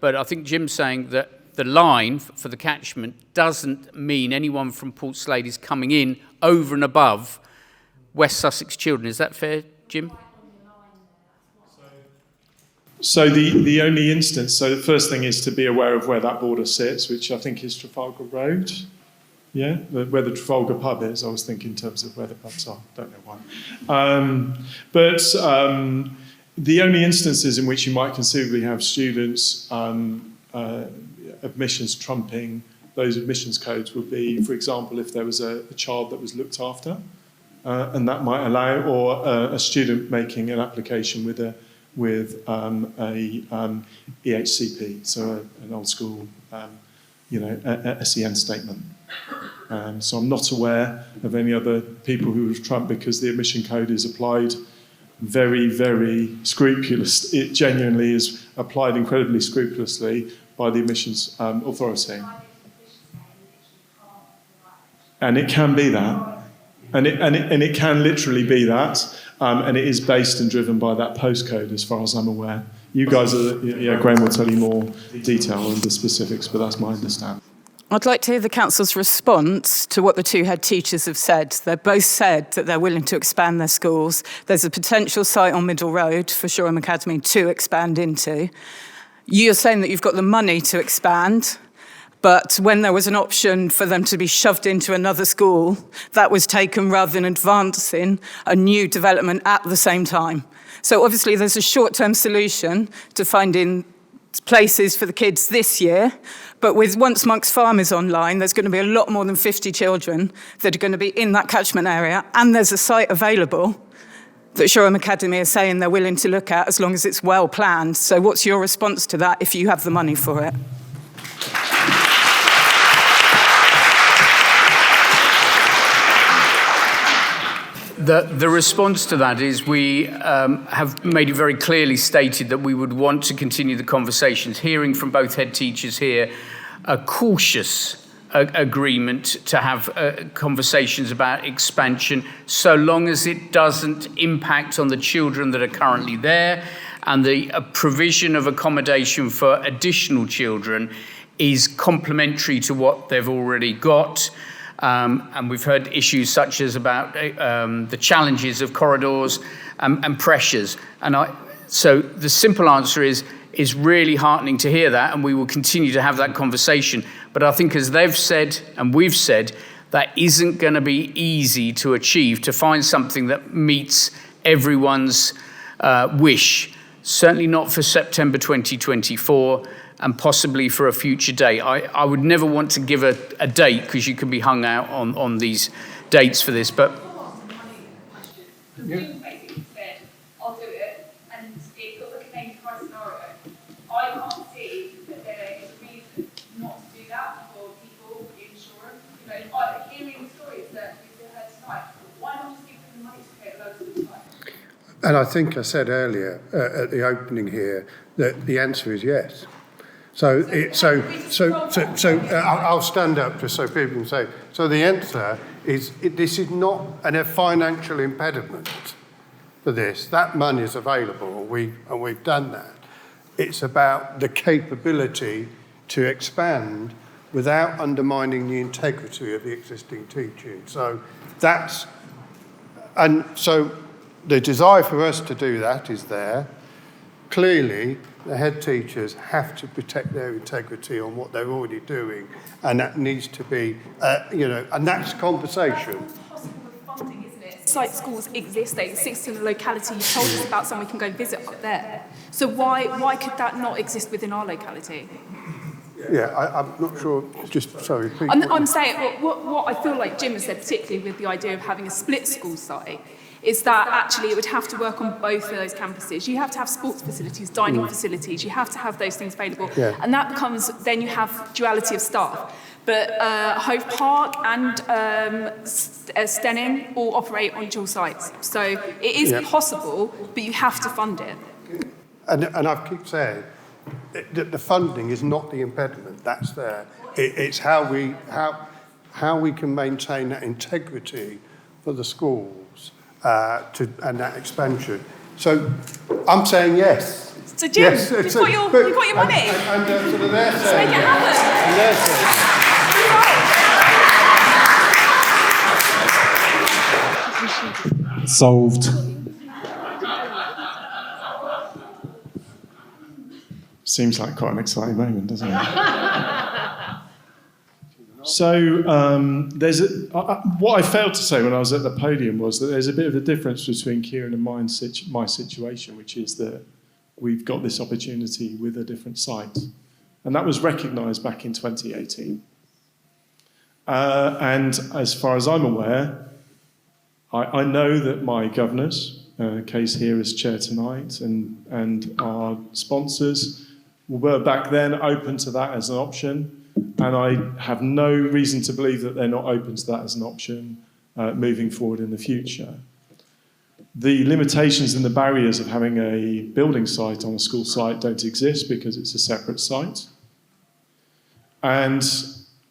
But I think Jim's saying that the line for the catchment doesn't mean anyone from Portslade is coming in over and above West Sussex children. Is that fair, Jim? So the only instance, so the first thing is to be aware of where that border sits, which I think is Trafalgar Road. Yeah, where the Trafalgar pub is. I was thinking in terms of where the pubs are. Don't know why. But the only instances in which you might conceivably have students admissions trumping those admissions codes would be, for example, if there was a child that was looked after, and that might allow, or a student making an application with a EHCP, so an old school, a SEN statement. So I'm not aware of any other people who have trumped, because the admission code is applied very, very scrupulous. It genuinely is applied incredibly scrupulously by the admissions authority. And it can be that. And it can literally be that. And it is based and driven by that postcode, as far as I'm aware. You guys Graham will tell you more detail on the specifics, but that's my understanding. I'd like to hear the council's response to what the two head teachers have said. They've both said that they're willing to expand their schools. There's a potential site on Middle Road for Shoreham Academy to expand into. You're saying that you've got the money to expand, but when there was an option for them to be shoved into another school, that was taken rather than advancing a new development at the same time. So obviously there's a short-term solution to finding places for the kids this year, but once Monk's Farm is online, there's going to be a lot more than 50 children that are going to be in that catchment area, and there's a site available that Shoreham Academy are saying they're willing to look at as long as it's well planned. So what's your response to that if you have the money for it? The response to that is we have made it very clearly stated that we would want to continue the conversations, hearing from both head teachers here a cautious agreement to have conversations about expansion, so long as it doesn't impact on the children that are currently there, and the provision of accommodation for additional children is complementary to what they've already got. And we've heard issues such as about the challenges of corridors and pressures. So the simple answer is really heartening to hear that, and we will continue to have that conversation. But I think, as they've said and we've said, that isn't going to be easy to achieve, to find something that meets everyone's wish. Certainly not for September 2024, and possibly for a future date. I would never want to give a date, because you can be hung out on these dates for this, but... Yeah. I'll do it, and it got like a main price scenario. I can't see that there is a reason not to do that for people in Shoreham. You know, hearing the stories that we've heard tonight, why not just give them the money to pay a load of the time? And I think I said earlier at the opening here that the answer is yes. So I'll stand up just so people can say. So the answer is this is not a financial impediment for this. That money is available, and we've done that. It's about the capability to expand without undermining the integrity of the existing teaching. So so the desire for us to do that is there. Clearly, the head teachers have to protect their integrity on what they're already doing, and that needs to be, and that's conversation. Funding, isn't it? Site schools exist, they exist in the locality. You told us about some we can go visit up there. So why could that not exist within our locality? Yeah, I'm not sure, sorry. I'm saying, what I feel like Jim has said, particularly with the idea of having a split school site, is that actually it would have to work on both of those campuses. You have to have sports facilities, dining facilities, you have to have those things available. Yeah. And that becomes, then you have duality of staff. But Hove Park and Stenning all operate on dual sites. So it is possible, but you have to fund it. And I keep saying that the funding is not the impediment, that's there. It's how we can maintain that integrity for the schools and that expansion. So I'm saying yes. So Jim, yes, you've got your money. And sort of they're Let's saying make it happen. And they're saying. Solved. Seems like quite an exciting moment, doesn't it? So what I failed to say when I was at the podium was that there's a bit of a difference between Kieran and my situation, which is that we've got this opportunity with a different site. And that was recognised back in 2018. And as far as I'm aware, I know that my governors, Case here as chair tonight, and our sponsors were back then open to that as an option. And I have no reason to believe that they're not open to that as an option moving forward in the future. The limitations and the barriers of having a building site on a school site don't exist because it's a separate site. And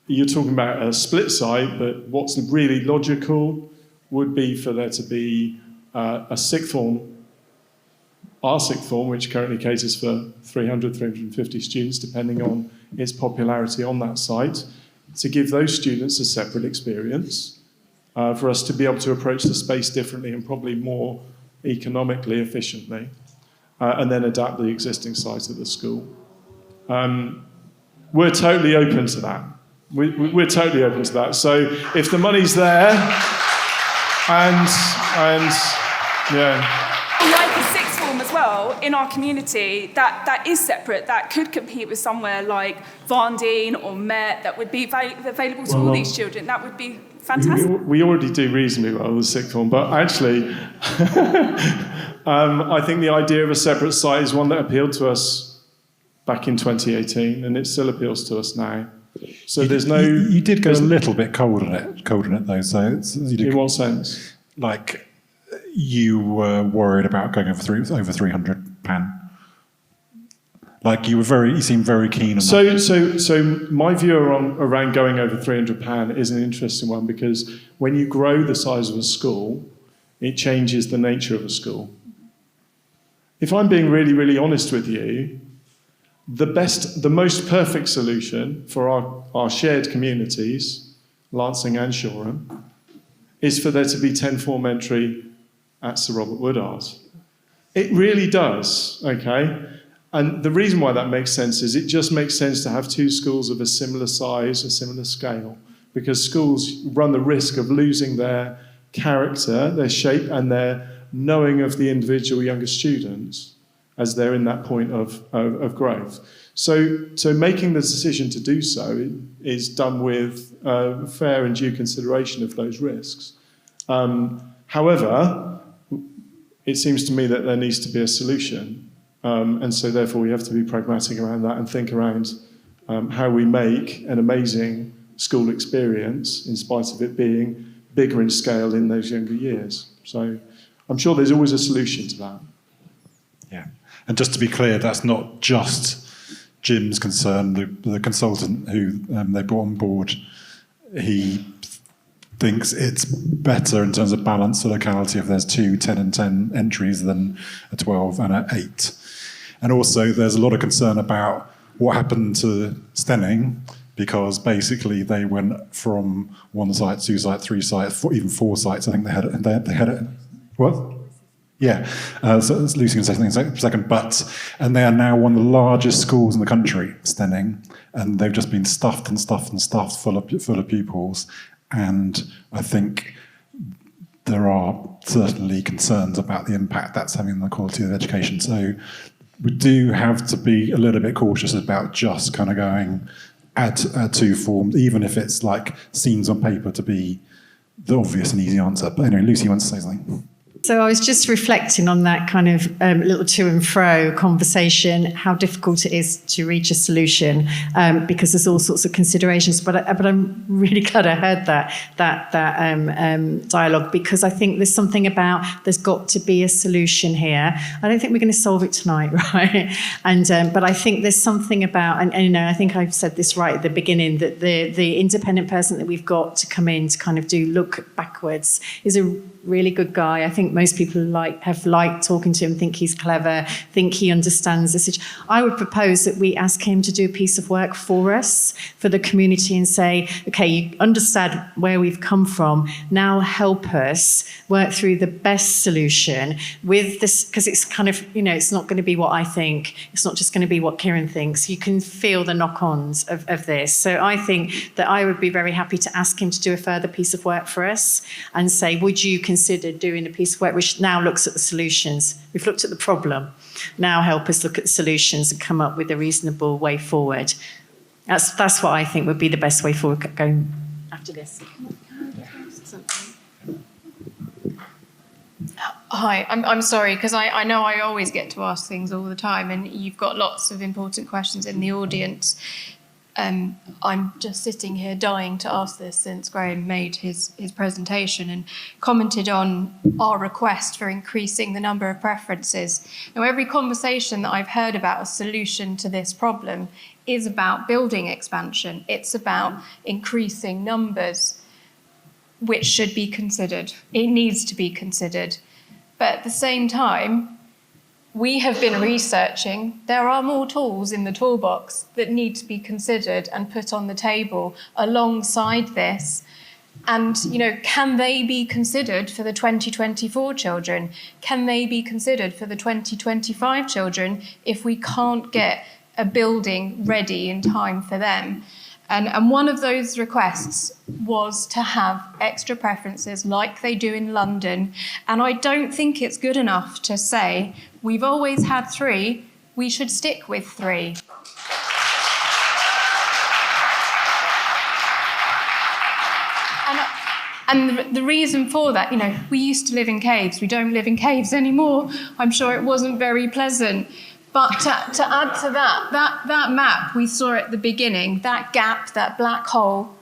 you're talking about a split site, but what's really logical would be for there to be a sixth form, our sixth form, which currently caters for 300, 350 students, depending on its popularity on that site, to give those students a separate experience, for us to be able to approach the space differently and probably more economically efficiently, and then adapt the existing site of the school. We're totally open to that. We're totally open to that. So if the money's there, and yeah. Like a sixth form as well, in our community, that is separate, that could compete with somewhere like Varndine or Met, that would be available to all these children. That would be fantastic. We already do reasonably well with sixth form, but actually, I think the idea of a separate site is one that appealed to us back in 2018, and it still appeals to us now. So there's no... You did go a little bit cold on it though, so in what sense? Like, you were worried about going over 300 pan. Like you seemed very keen on that. So my view around going over 300 pan is an interesting one, because when you grow the size of a school, it changes the nature of a school. If I'm being really, really honest with you, The most perfect solution for our shared communities, Lancing and Shoreham, is for there to be 10 form entry at Sir Robert Woodard. It really does, okay? And the reason why that makes sense is it just makes sense to have two schools of a similar size, a similar scale, because schools run the risk of losing their character, their shape, and their knowing of the individual younger students as they're in that point of growth. So making the decision to do so is done with fair and due consideration of those risks. However, it seems to me that there needs to be a solution, and so therefore we have to be pragmatic around that and think around how we make an amazing school experience in spite of it being bigger in scale in those younger years. So I'm sure there's always a solution to that. Yeah, and just to be clear, that's not just Jim's concern. The consultant who they brought on board, he thinks it's better in terms of balance of locality if there's 2 10 and 10 entries than a 12 and an 8. And also there's a lot of concern about what happened to Stenning, because basically they went from 1 site, 2 sites, 3 sites, even 4 sites. I think they had it. What? Yeah, so Lucy can say something in a second, and they are now one of the largest schools in the country, Stenning, and they've just been stuffed full of pupils, and I think there are certainly concerns about the impact that's having on the quality of education. So we do have to be a little bit cautious about just kind of going add 2 forms, even if it's like scenes on paper to be the obvious and easy answer. But anyway, Lucy wants to say something. So I was just reflecting on that kind of little to and fro conversation, how difficult it is to reach a solution, because there's all sorts of considerations. But I'm really glad I heard that dialogue, because I think there's something about there's got to be a solution here. I don't think we're going to solve it tonight, right? And but I think there's something about, and you know, I think I've said this right at the beginning, that the independent person that we've got to come in to kind of do look backwards is a really good guy. I think most people have liked talking to him, think he's clever, think he understands the situation. I would propose that we ask him to do a piece of work for us, for the community, and say, okay, you understand where we've come from, now help us work through the best solution with this, because it's kind of, you know, it's not going to be what I think, it's not just going to be what Kieran thinks. You can feel the knock-ons of this. So I think that I would be very happy to ask him to do a further piece of work for us and say, would you consider doing a piece of work which now looks at the solutions? We've looked at the problem. Now help us look at the solutions and come up with a reasonable way forward. That's what I think would be the best way forward going after this. Hi, I'm sorry, because I know I always get to ask things all the time, and you've got lots of important questions in the audience. I'm just sitting here dying to ask this since Graham made his presentation and commented on our request for increasing the number of preferences. Now, every conversation that I've heard about a solution to this problem is about building expansion. It's about increasing numbers, which should be considered. It needs to be considered. But at the same time, we have been researching, there are more tools in the toolbox that need to be considered and put on the table alongside this. And, you know, can they be considered for the 2024 children? Can they be considered for the 2025 children if we can't get a building ready in time for them? And one of those requests was to have extra preferences like they do in London. And I don't think it's good enough to say, we've always had 3, we should stick with 3. And the reason for that, you know, we used to live in caves. We don't live in caves anymore. I'm sure it wasn't very pleasant. But to add to that map we saw at the beginning, that gap, that black hole,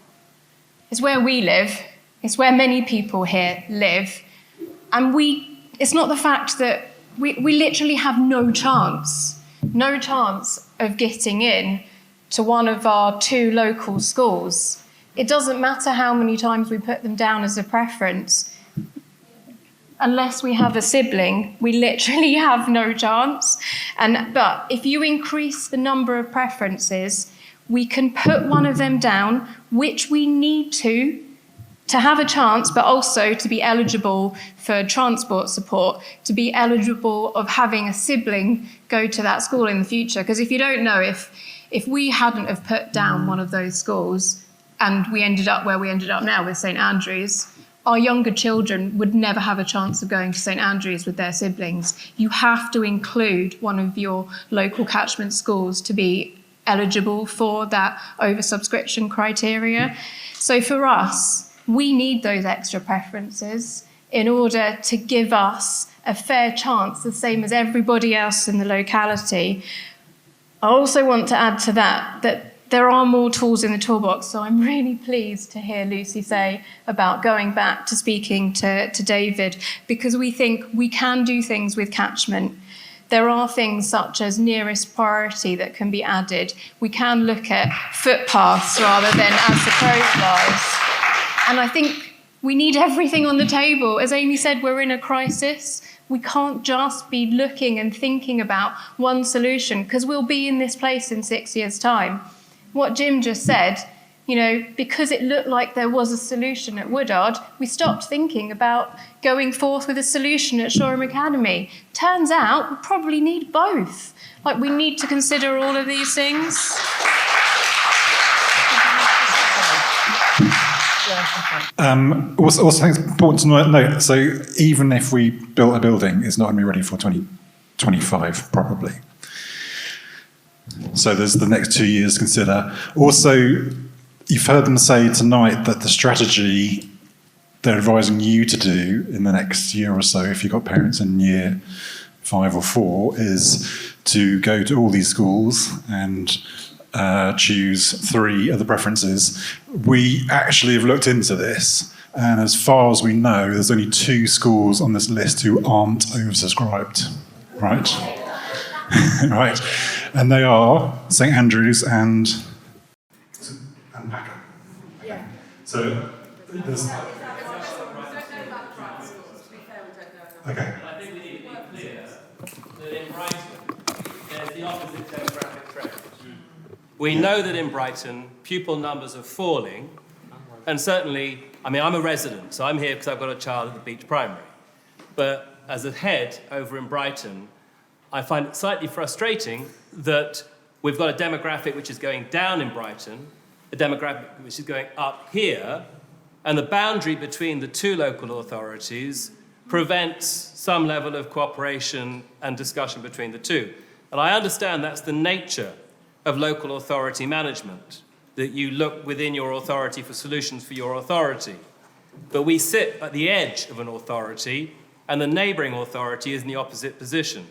is where we live. It's where many people here live. And it's not the fact that we literally have no chance of getting in to one of our 2 local schools. It doesn't matter how many times we put them down as a preference. unless we have a sibling, we literally have no chance. But if you increase the number of preferences, we can put one of them down, which we need to have a chance, but also to be eligible for transport support, to be eligible of having a sibling go to that school in the future. Because if you don't know, if we hadn't have put down one of those schools and we ended up where we ended up now with St Andrews, our younger children would never have a chance of going to St Andrews with their siblings. You have to include one of your local catchment schools to be eligible for that oversubscription criteria. So for us, we need those extra preferences in order to give us a fair chance, the same as everybody else in the locality. I also want to add to that there are more tools in the toolbox, so I'm really pleased to hear Lucy say about going back to speaking to David, because we think we can do things with catchment. There are things such as nearest priority that can be added. We can look at footpaths rather than as the crow flies. And I think we need everything on the table. As Amy said, we're in a crisis. We can't just be looking and thinking about one solution, because we'll be in this place in 6 years' time. What Jim just said, because it looked like there was a solution at Woodard, we stopped thinking about going forth with a solution at Shoreham Academy. Turns out we probably need both. We need to consider all of these things. Also, I think it's important to note, so even if we built a building, it's not going to be ready for 2025, probably. So there's the next 2 years to consider. Also, you've heard them say tonight that the strategy they're advising you to do in the next year or so, if you've got parents in year 5 or 4, is to go to all these schools and choose 3 of the preferences. We actually have looked into this, and as far as we know, there's only 2 schools on this list who aren't oversubscribed, right? Right. And they are St Andrews and Packer. Yeah. So there's... Okay. I think we need to be clear that in Brighton, there's the opposite demographic trend. We know that in Brighton, pupil numbers are falling, and certainly, I'm a resident, so I'm here because I've got a child at the Beach Primary. But as a head over in Brighton, I find it slightly frustrating that we've got a demographic which is going down in Brighton, a demographic which is going up here, and the boundary between the 2 local authorities prevents some level of cooperation and discussion between the 2. And I understand that's the nature of local authority management, that you look within your authority for solutions for your authority. But we sit at the edge of an authority, and the neighbouring authority is in the opposite position.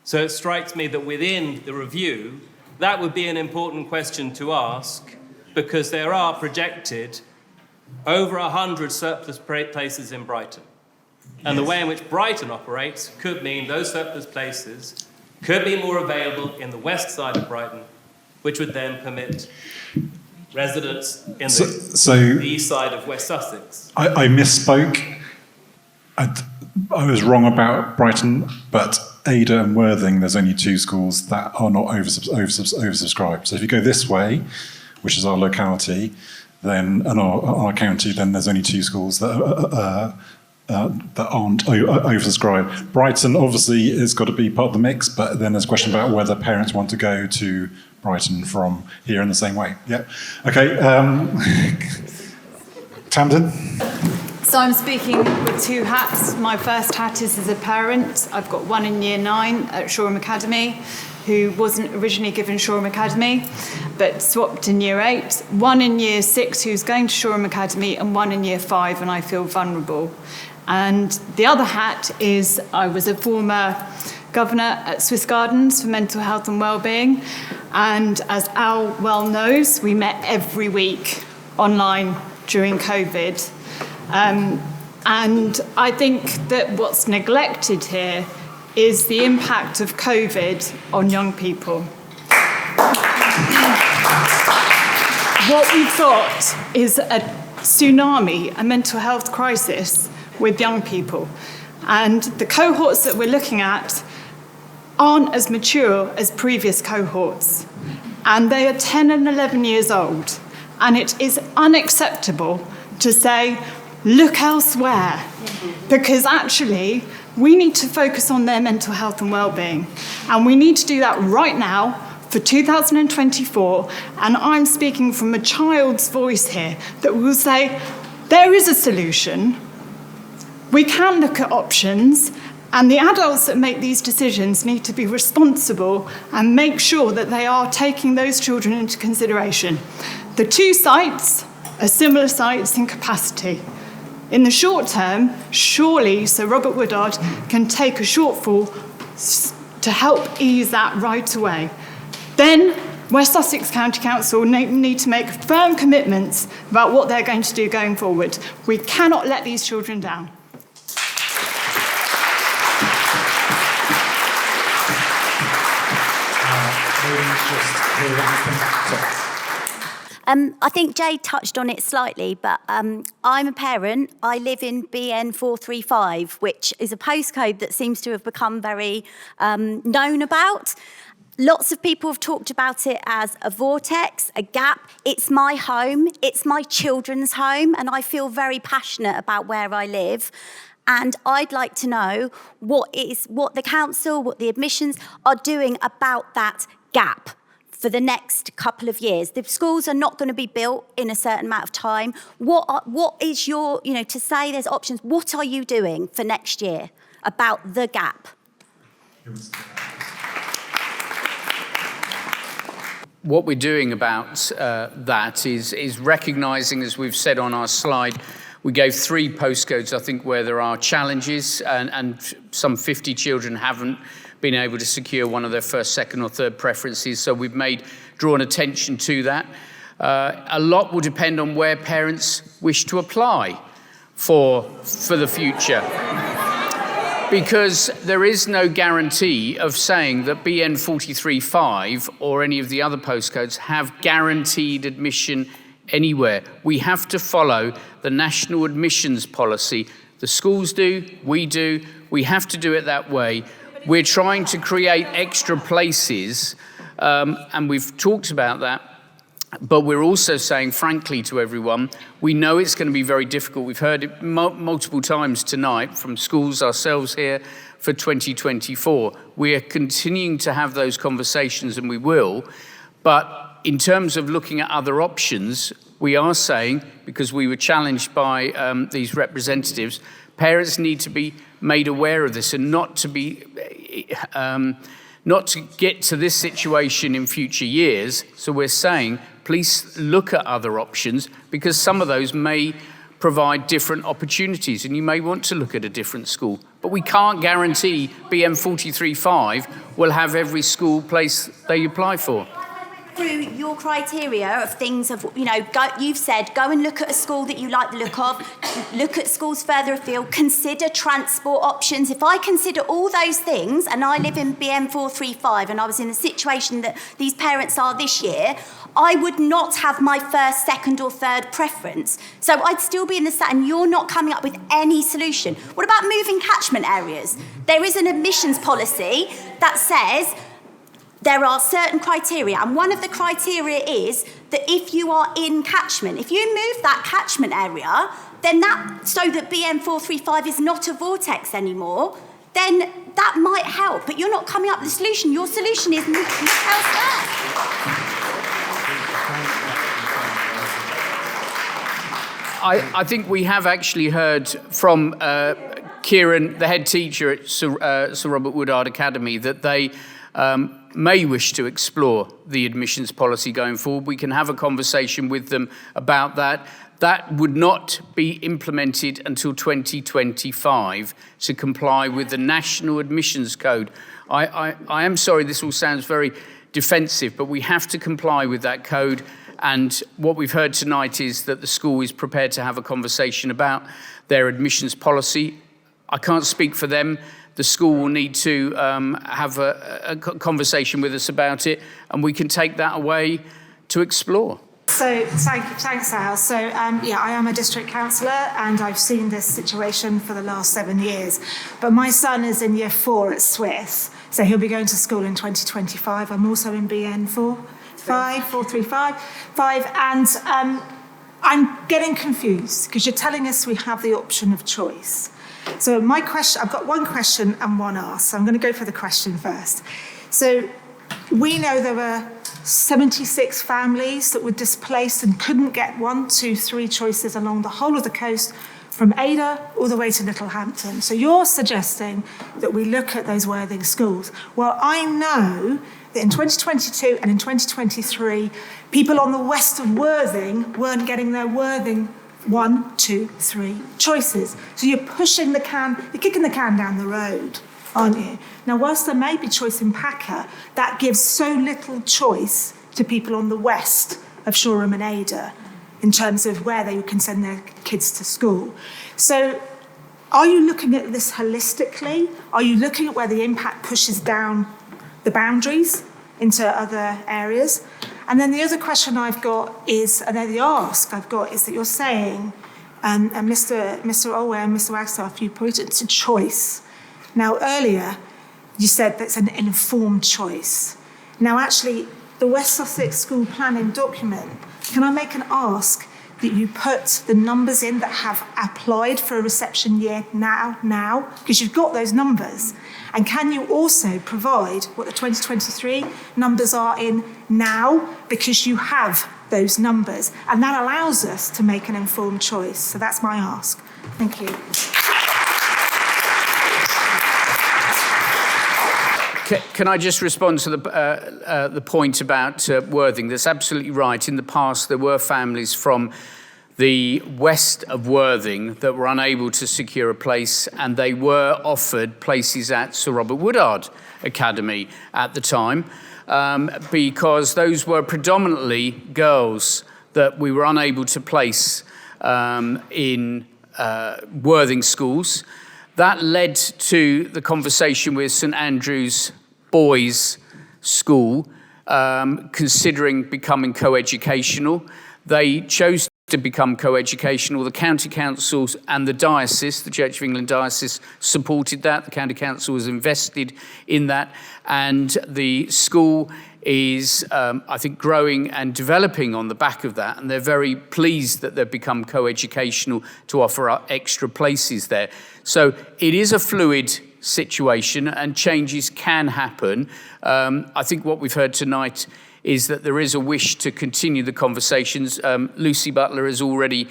So it strikes me that within the review, that would be an important question to ask, because there are projected over 100 surplus places in Brighton. And the way in which Brighton operates could mean those surplus places could be more available in the west side of Brighton, which would then permit residents in the east side of West Sussex. I misspoke. I was wrong about Brighton, but Ada and Worthing, there's only 2 schools that are not oversubscribed. So if you go this way, which is our locality, then and our county, then there's only 2 schools that aren't oversubscribed. Brighton obviously has got to be part of the mix, but then there's a question about whether parents want to go to Brighton from here in the same way. Yeah. Okay. Tamden. So I'm speaking with 2 hats. My first hat is as a parent. I've got one in year 9 at Shoreham Academy, who wasn't originally given Shoreham Academy, but swapped in year 8. One in year 6 who's going to Shoreham Academy, and one in year 5, and I feel vulnerable. And the other hat is I was a former governor at Swiss Gardens for mental health and wellbeing. And as Al well knows, we met every week online during COVID. And I think that what's neglected here is the impact of COVID on young people. What we've got is a tsunami, a mental health crisis with young people. And the cohorts that we're looking at aren't as mature as previous cohorts. And they are 10 and 11 years old. And it is unacceptable to say, look elsewhere. Because actually, we need to focus on their mental health and well-being. And we need to do that right now for 2024. And I'm speaking from a child's voice here that will say, there is a solution. We can look at options. And the adults that make these decisions need to be responsible and make sure that they are taking those children into consideration. The two sites are similar sites in capacity. In the short term, surely Sir Robert Woodard can take a shortfall to help ease that right away. Then West Sussex County Council need to make firm commitments about what they're going to do going forward. We cannot let these children down. I think Jade touched on it slightly, but I'm a parent. I live in BN435, which is a postcode that seems to have become very known about. Lots of people have talked about it as a vortex, a gap. It's my home, it's my children's home, and I feel very passionate about where I live. And I'd like to know what the council, what the admissions are doing about that gap for the next couple of years. The schools are not going to be built in a certain amount of time. What is your, to say there's options, what are you doing for next year about the gap? What we're doing about that is recognising, as we've said on our slide, we gave 3 postcodes, I think, where there are challenges, and some 50 children haven't been able to secure one of their first, second or third preferences. So we've drawn attention to that. A lot will depend on where parents wish to apply for the future. Because there is no guarantee of saying that BN 43.5 or any of the other postcodes have guaranteed admission anywhere. We have to follow the national admissions policy. The schools do, we do, we have to do it that way. We're trying to create extra places, and we've talked about that, but we're also saying, frankly, to everyone, we know it's going to be very difficult. We've heard it multiple times tonight from schools ourselves here for 2024. We are continuing to have those conversations, and we will, but in terms of looking at other options, we are saying, because we were challenged by these representatives, parents need to be made aware of this and not to get to this situation in future years. So we're saying, please look at other options, because some of those may provide different opportunities and you may want to look at a different school. But we can't guarantee BM 43.5 will have every school place they apply for. Through your criteria of things of, you've said, go and look at a school that you like the look of, look at schools further afield, consider transport options. If I consider all those things, and I live in BM 435, and I was in the situation that these parents are this year, I would not have my first, second or third preference. So I'd still be in the set, and you're not coming up with any solution. What about moving catchment areas? There is an admissions policy that says there are certain criteria, and one of the criteria is that if you are in catchment, if you move that catchment area, then so that BM 435 is not a vortex anymore, then that might help. But you're not coming up with a solution. Your solution is look elsewhere. I think we have actually heard from Kieran, the head teacher at Sir Robert Woodard Academy, that they may wish to explore the admissions policy going forward. We can have a conversation with them about that. That would not be implemented until 2025 to comply with the National Admissions Code. I am sorry, this all sounds very defensive, but we have to comply with that code. And what we've heard tonight is that the school is prepared to have a conversation about their admissions policy. I can't speak for them. The school will need to have a conversation with us about it, and we can take that away to explore. So thanks, Al. So I am a district councillor and I've seen this situation for the last 7 years. But my son is in year 4 at Swiss, so he'll be going to school in 2025. I'm also in BN 435, and I'm getting confused because you're telling us we have the option of choice. So my question, I've got one question and one ask. So I'm going to go for the question first. So we know there were 76 families that were displaced and couldn't get 1, 2, 3 choices along the whole of the coast from Ada all the way to Littlehampton. So you're suggesting that we look at those Worthing schools. Well, I know that in 2022 and in 2023, people on the west of Worthing weren't getting their Worthing 1, 2, 3 choices. So you're kicking the can down the road, aren't you? Now, whilst there may be choice in Packer, that gives so little choice to people on the west of Shoreham and Ada in terms of where they can send their kids to school. So are you looking at this holistically? Are you looking at where the impact pushes down the boundaries into other areas? And then the other question I've got is, and then the ask I've got is that you're saying, and Mr. Olway and Mr. Wagstaff, you pointed to choice. Now, earlier, you said that's an informed choice. Now, actually, the West Sussex School Planning document, can I make an ask that you put the numbers in that have applied for a reception year now, because you've got those numbers. And can you also provide what the 2023 numbers are in now, because you have those numbers. And that allows us to make an informed choice. So that's my ask. Thank you. Can I just respond to the point about Worthing? That's absolutely right. In the past, there were families from the west of Worthing that were unable to secure a place, and they were offered places at Sir Robert Woodard Academy at the time, because those were predominantly girls that we were unable to place in Worthing schools. That led to the conversation with St Andrew's Boyse School, considering becoming co-educational. They chose to become co-educational. The county councils and the diocese, the Church of England diocese, supported that. The county council was invested in that, and the school is, I think, growing and developing on the back of that, and they're very pleased that they've become co-educational to offer extra places there. So it is a fluid situation, and changes can happen. I think what we've heard tonight is that there is a wish to continue the conversations. Lucy Butler has already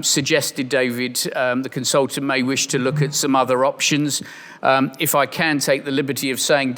suggested, David, the consultant may wish to look at some other options. If I can take the liberty of saying,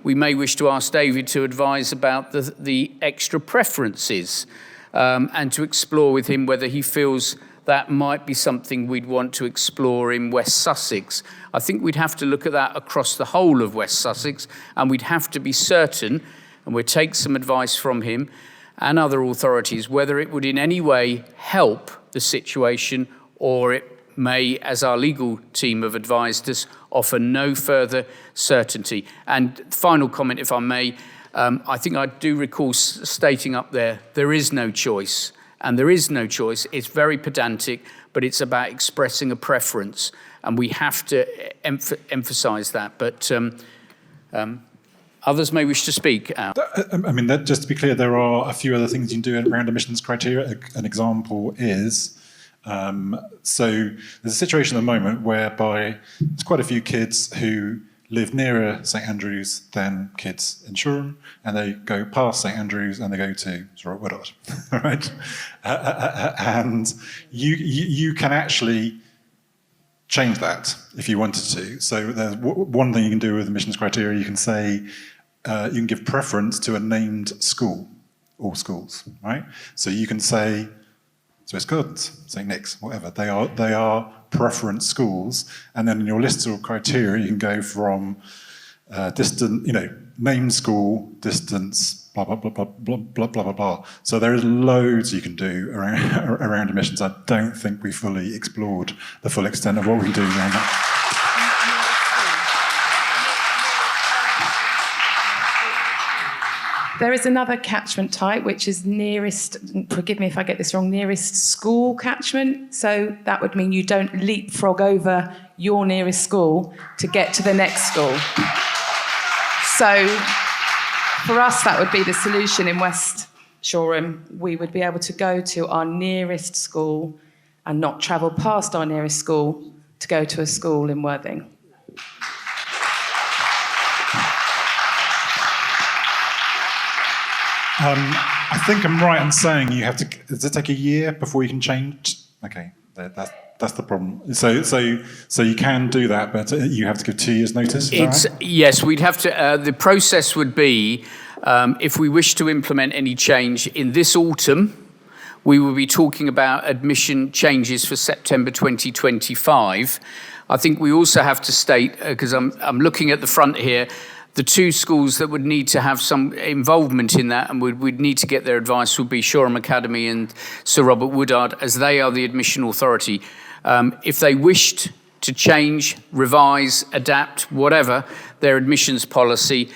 we may wish to ask David to advise about the extra preferences, and to explore with him whether he feels that might be something we'd want to explore in West Sussex. I think we'd have to look at that across the whole of West Sussex, and we'd have to be certain, and we'll take some advice from him and other authorities, whether it would in any way help the situation, or it may, as our legal team have advised us, offer no further certainty. And final comment, if I may, I think I do recall stating up there is no choice. And there is no choice. It's very pedantic, but it's about expressing a preference. And we have to emphasise that. But others may wish to speak. I mean, just to be clear, there are a few other things you can do around admissions criteria. An example is, so there's a situation at the moment whereby there's quite a few kids who live nearer St Andrews than kids in Shoreham, and they go past St Andrews and they go to Sir Robert Woodard, right? And you can actually change that if you wanted to. So there's one thing you can do with admissions criteria. You can say you can give preference to a named school or schools, right? So you can say Swiss Gardens, St Nick's, whatever. They are preference schools, and then in your list of criteria you can go from distant, named school, distance, blah blah blah blah blah blah blah blah. So there is loads you can do around admissions. I don't think we fully explored the full extent of what we can do around that. There is another catchment type, which is nearest, forgive me if I get this wrong, nearest school catchment. So that would mean you don't leapfrog over your nearest school to get to the next school. So for us, that would be the solution in West Shoreham. We would be able to go to our nearest school and not travel past our nearest school to go to a school in Worthing. I think I'm right in saying you have to. Does it take a year before you can change? Okay, that's the problem. So you can do that, but you have to give 2 years' notice. Is that right? Yes, we'd have to. The process would be if we wish to implement any change in this autumn, we will be talking about admission changes for September 2025. I think we also have to state, because I'm looking at the front here, the two schools that would need to have some involvement in that and would need to get their advice would be Shoreham Academy and Sir Robert Woodard, as they are the admission authority. If they wished to change, revise, adapt, whatever, their admissions policy,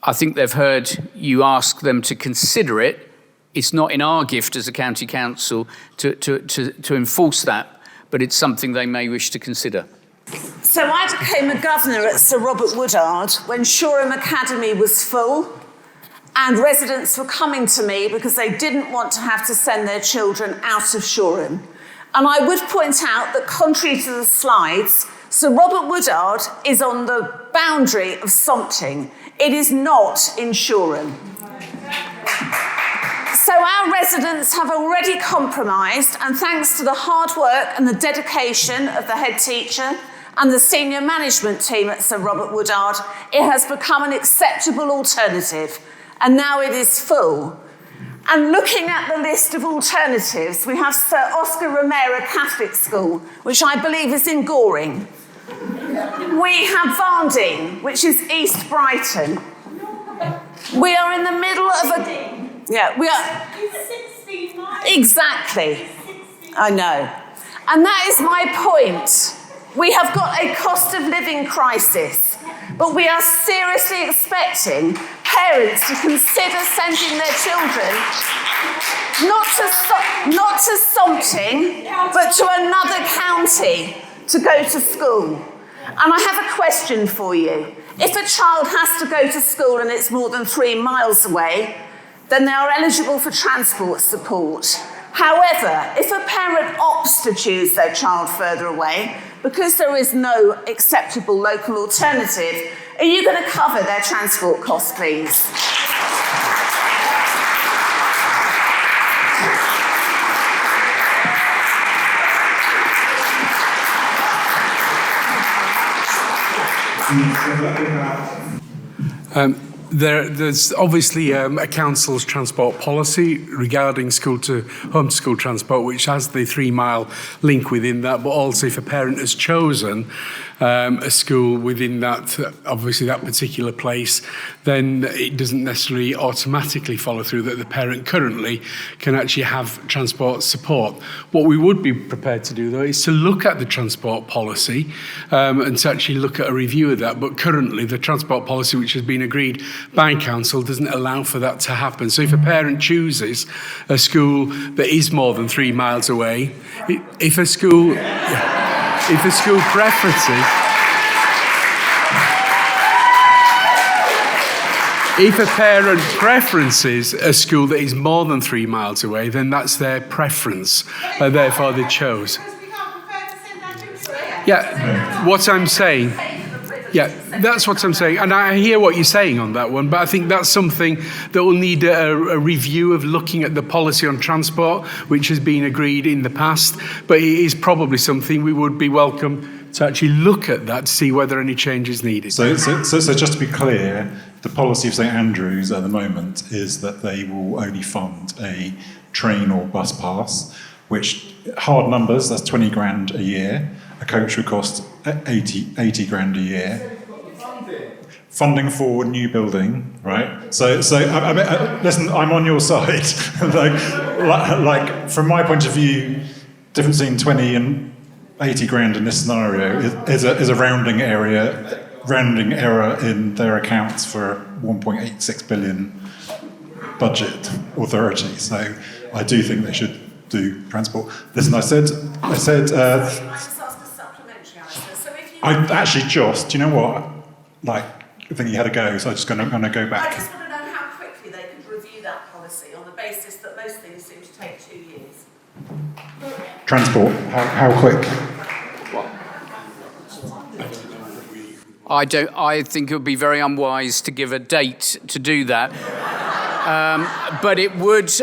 I think they've heard you ask them to consider it. It's not in our gift as a county council to enforce that, but it's something they may wish to consider. So I became a governor at Sir Robert Woodard when Shoreham Academy was full and residents were coming to me because they didn't want to have to send their children out of Shoreham. And I would point out that contrary to the slides, Sir Robert Woodard is on the boundary of Sompting. It is not in Shoreham. So our residents have already compromised, and thanks to the hard work and the dedication of the head teacher and the senior management team at Sir Robert Woodard, it has become an acceptable alternative, and now it is full. And looking at the list of alternatives, we have Sir Oscar Romero Catholic School, which I believe is in Goring. We have Varndine, which is East Brighton. We are in the middle of a... Yeah, we are... It's 16 miles. Exactly. I know. And that is my point. We have got a cost of living crisis, but we are seriously expecting parents to consider sending their children not to Sompting, but to another county to go to school. And I have a question for you. If a child has to go to school and it's more than 3 miles away, then they are eligible for transport support. However, if a parent opts to choose their child further away, because there is no acceptable local alternative, are you going to cover their transport costs, please? There's obviously a council's transport policy regarding home to school transport, which has the 3 mile link within that, but also if a parent has chosen a school within that, obviously that particular place, then it doesn't necessarily automatically follow through that the parent currently can actually have transport support. What we would be prepared to do, though, is to look at the transport policy and to actually look at a review of that. But currently, the transport policy, which has been agreed by council, doesn't allow for that to happen. So if a parent chooses a school that is more than 3 miles away, if a school preferences... If a parent preferences a school that is more than 3 miles away, then that's their preference, and therefore they chose. Yeah, what I'm saying... Yeah, that's what I'm saying. And I hear what you're saying on that one, but I think that's something that will need a review of looking at the policy on transport, which has been agreed in the past. But it is probably something we would be welcome to actually look at that to see whether any change is needed. So just to be clear, the policy of St Andrews at the moment is that they will only fund a train or bus pass, which, hard numbers, that's 20 grand a year. A coach would cost 80 grand a year. Funding for new building, right? So I mean, listen, I'm on your side. like from my point of view, difference between 20 and 80 grand in this scenario is a rounding error in their accounts for 1.86 billion budget authority. So I do think they should do transport. Listen, I said. Can I just ask a supplementary, Alastair? So if you... Actually, Joss, do you know what? Like, I think you had a go, so I'm just going to go back. I just want to know how quickly they could review that policy on the basis that most things seem to take 2 years. Transport, how quick? I think it would be very unwise to give a date to do that. But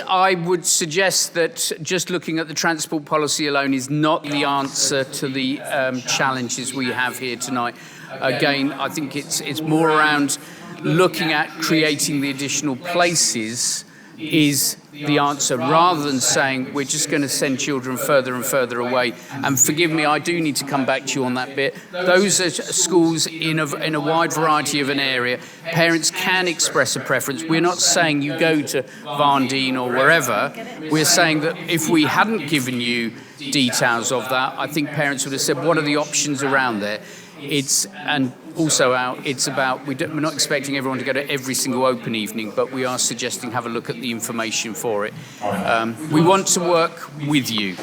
I would suggest that just looking at the transport policy alone is not the answer to the challenges we have here tonight. Again, I think it's more around looking at creating the additional places is the answer, rather than saying we're just going to send children further and further away. And forgive me, I do need to come back to you on that bit. Those are schools in a wide variety of an area. Parents can express a preference. We're not saying you go to Varndine or wherever. We're saying that if we hadn't given you details of that, I think parents would have said, what are the options around there? It's about, we're not expecting everyone to go to every single open evening, but we are suggesting have a look at the information for it. We want to work with you.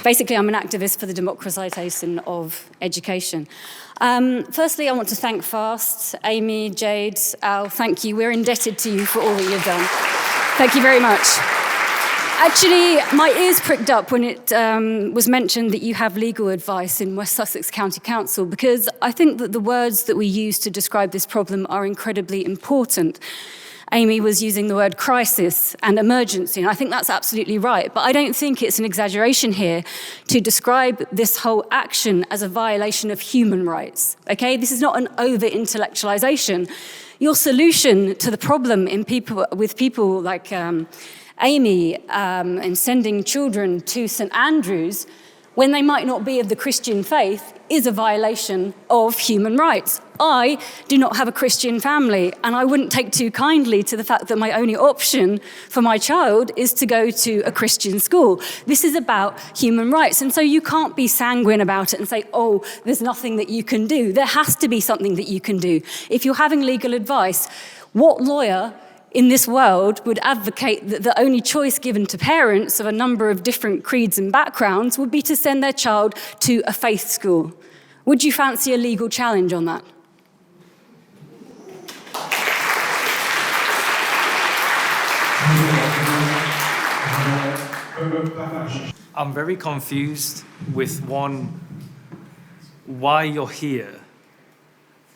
Basically, I'm an activist for the democratisation of education. Firstly, I want to thank FAST, Amy, Jade, Al, thank you. We're indebted to you for all that you've done. Thank you very much. Actually, my ears pricked up when it was mentioned that you have legal advice in West Sussex County Council, because I think that the words that we use to describe this problem are incredibly important. Amy was using the word crisis and emergency, and I think that's absolutely right. But I don't think it's an exaggeration here to describe this whole action as a violation of human rights, okay? This is not an over-intellectualization. Your solution to the problem with people like Amy and sending children to St Andrews when they might not be of the Christian faith is a violation of human rights. I do not have a Christian family, and I wouldn't take too kindly to the fact that my only option for my child is to go to a Christian school. This is about human rights, and so you can't be sanguine about it and say, oh, there's nothing that you can do. There has to be something that you can do. If you're having legal advice, what lawyer in this world would advocate that the only choice given to parents of a number of different creeds and backgrounds would be to send their child to a faith school? Would you fancy a legal challenge on that? I'm very confused with why you're here,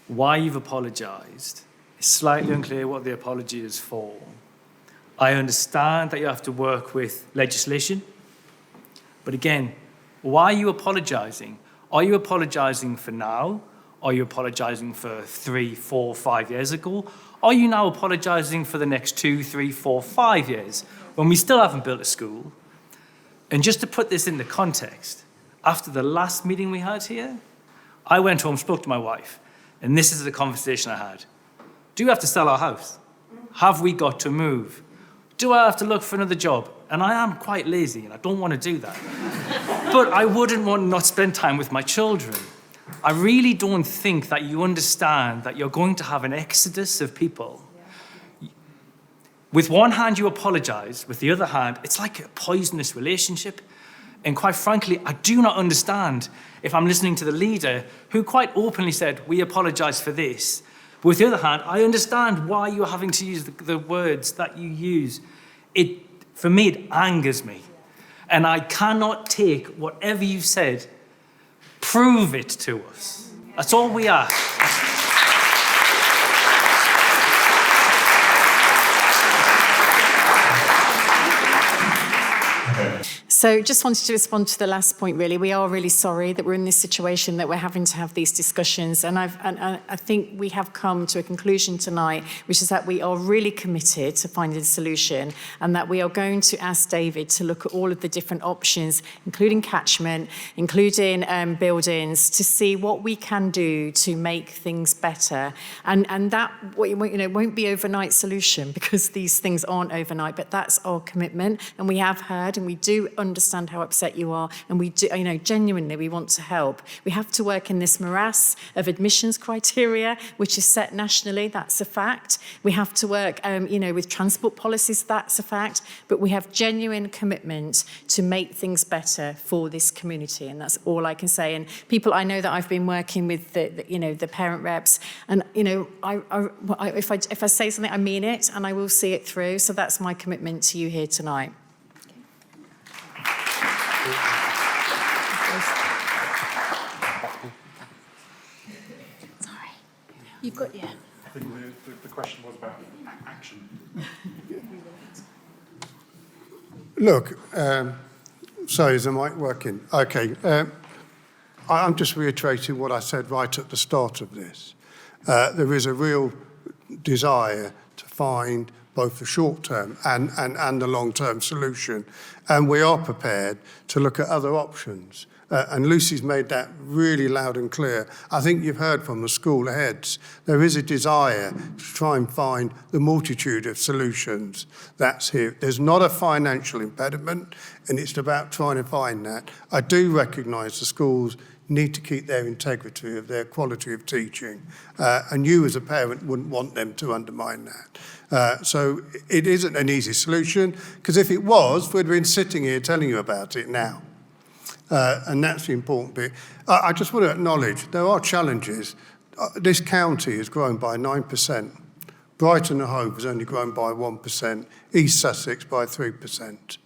why you've apologised. It's slightly unclear what the apology is for. I understand that you have to work with legislation, but again, why are you apologising? Are you apologising for now? Are you apologising for 3, 4, 5 years ago? Are you now apologising for the next 2, 3, 4, 5 years when we still haven't built a school? And just to put this into context, after the last meeting we had here, I went home, spoke to my wife, and this is the conversation I had. Do we have to sell our house? Have we got to move? Do I have to look for another job? And I am quite lazy, and I don't want to do that. But I wouldn't want to not spend time with my children. I really don't think that you understand that you're going to have an exodus of people. With one hand, you apologise. With the other hand, it's like a poisonous relationship. And quite frankly, I do not understand if I'm listening to the leader who quite openly said, we apologise for this. But with the other hand, I understand why you're having to use the words that you use. For me, it angers me. And I cannot take whatever you've said, prove it to us. That's all we ask. So just wanted to respond to the last point, really. We are really sorry that we're in this situation, that we're having to have these discussions. And I think we have come to a conclusion tonight, which is that we are really committed to finding a solution, and that we are going to ask David to look at all of the different options, including catchment, including buildings, to see what we can do to make things better. And that won't be overnight solution, because these things aren't overnight, but that's our commitment. And we have heard, and we do understand understand how upset you are, and we do, genuinely, we want to help. We have to work in this morass of admissions criteria, which is set nationally, that's a fact. We have to work, with transport policies, that's a fact, but we have genuine commitment to make things better for this community, and that's all I can say. And people, I know that I've been working with the parent reps, and if I say something, I mean it, and I will see it through. So that's my commitment to you here tonight. Sorry, you've got I think the question was about action. Look, sorry, is the mic working? Okay. I'm just reiterating what I said right at the start of this. There is a real desire to find both the short-term and the long-term solution, and we are prepared to look at other options. And Lucy's made that really loud and clear. I think you've heard from the school heads. There is a desire to try and find the multitude of solutions that's here. There's not a financial impediment, and it's about trying to find that. I do recognise the schools need to keep their integrity of their quality of teaching. And you as a parent wouldn't want them to undermine that. So it isn't an easy solution, because if it was, we'd been sitting here telling you about it now. And that's the important bit. I just want to acknowledge there are challenges. This county has grown by 9%. Brighton and Hove has only grown by 1%. East Sussex by 3%.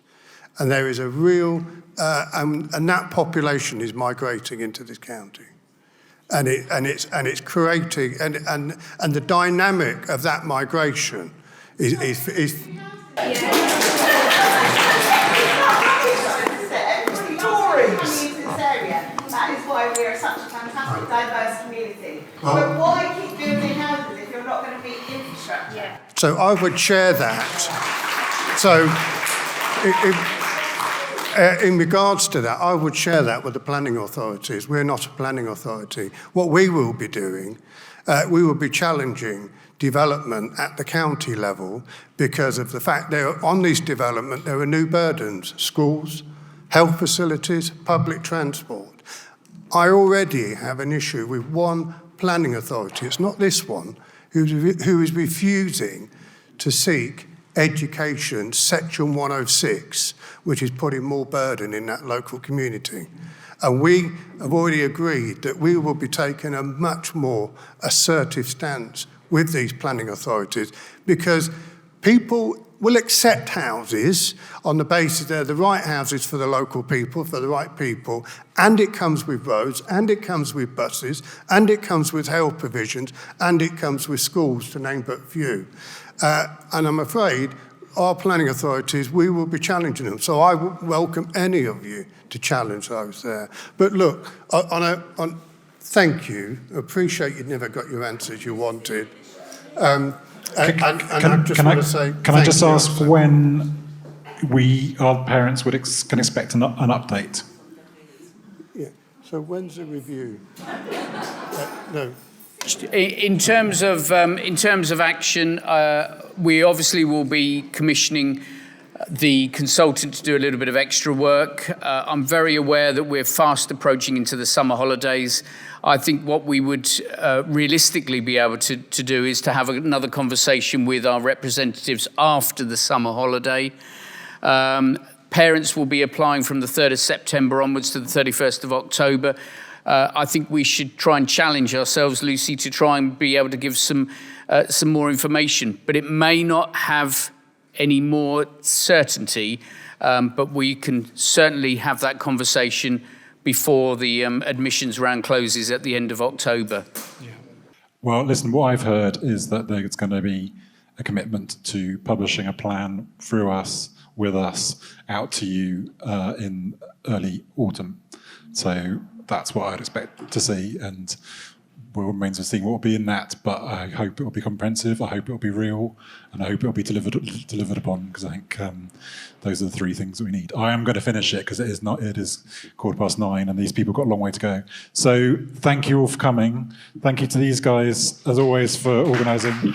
And there is a real, and that population is migrating into this county, and it's creating, and the dynamic of that migration is That is why we are such a fantastic, diverse community. But why keep building houses if you're not going to be infrastructure? Yeah. So I would share that. So in regards to that, I would share that with the planning authorities. We're not a planning authority. What we will be doing, we will be challenging development at the county level because of the fact that on this development there are new burdens, schools, health facilities, public transport. I already have an issue with one planning authority, it's not this one, who is refusing to seek education section 106, which is putting more burden in that local community. And we have already agreed that we will be taking a much more assertive stance with these planning authorities, because people will accept houses on the basis they're the right houses for the local people, for the right people, and it comes with roads, and it comes with buses, and it comes with health provisions, and it comes with schools, to name but a few. And I'm afraid our planning authorities, we will be challenging them. So I would welcome any of you to challenge those there. But look, thank you. I appreciate you never got your answers you wanted. Can I just ask when our parents can expect an update? Yeah. So when's the review? No. In terms of action, we obviously will be commissioning the consultant to do a little bit of extra work. I'm very aware that we're fast approaching into the summer holidays. I think what we would realistically be able to do is to have another conversation with our representatives after the summer holiday. Parents will be applying from the 3rd of September onwards to the 31st of October. I think we should try and challenge ourselves, Lucy, to try and be able to give some more information. But it may not have any more certainty, but we can certainly have that conversation before the admissions round closes at the end of October. Yeah. Well, listen, what I've heard is that there's going to be a commitment to publishing a plan through us, with us, out to you in early autumn. So that's what I'd expect to see, and we'll remain to see what will be in that, but I hope it will be comprehensive, I hope it will be real, and I hope it will be delivered upon, because I think those are the three things that we need. I am going to finish it, because it is 9:15, and these people have got a long way to go. So thank you all for coming. Thank you to these guys, as always, for organising.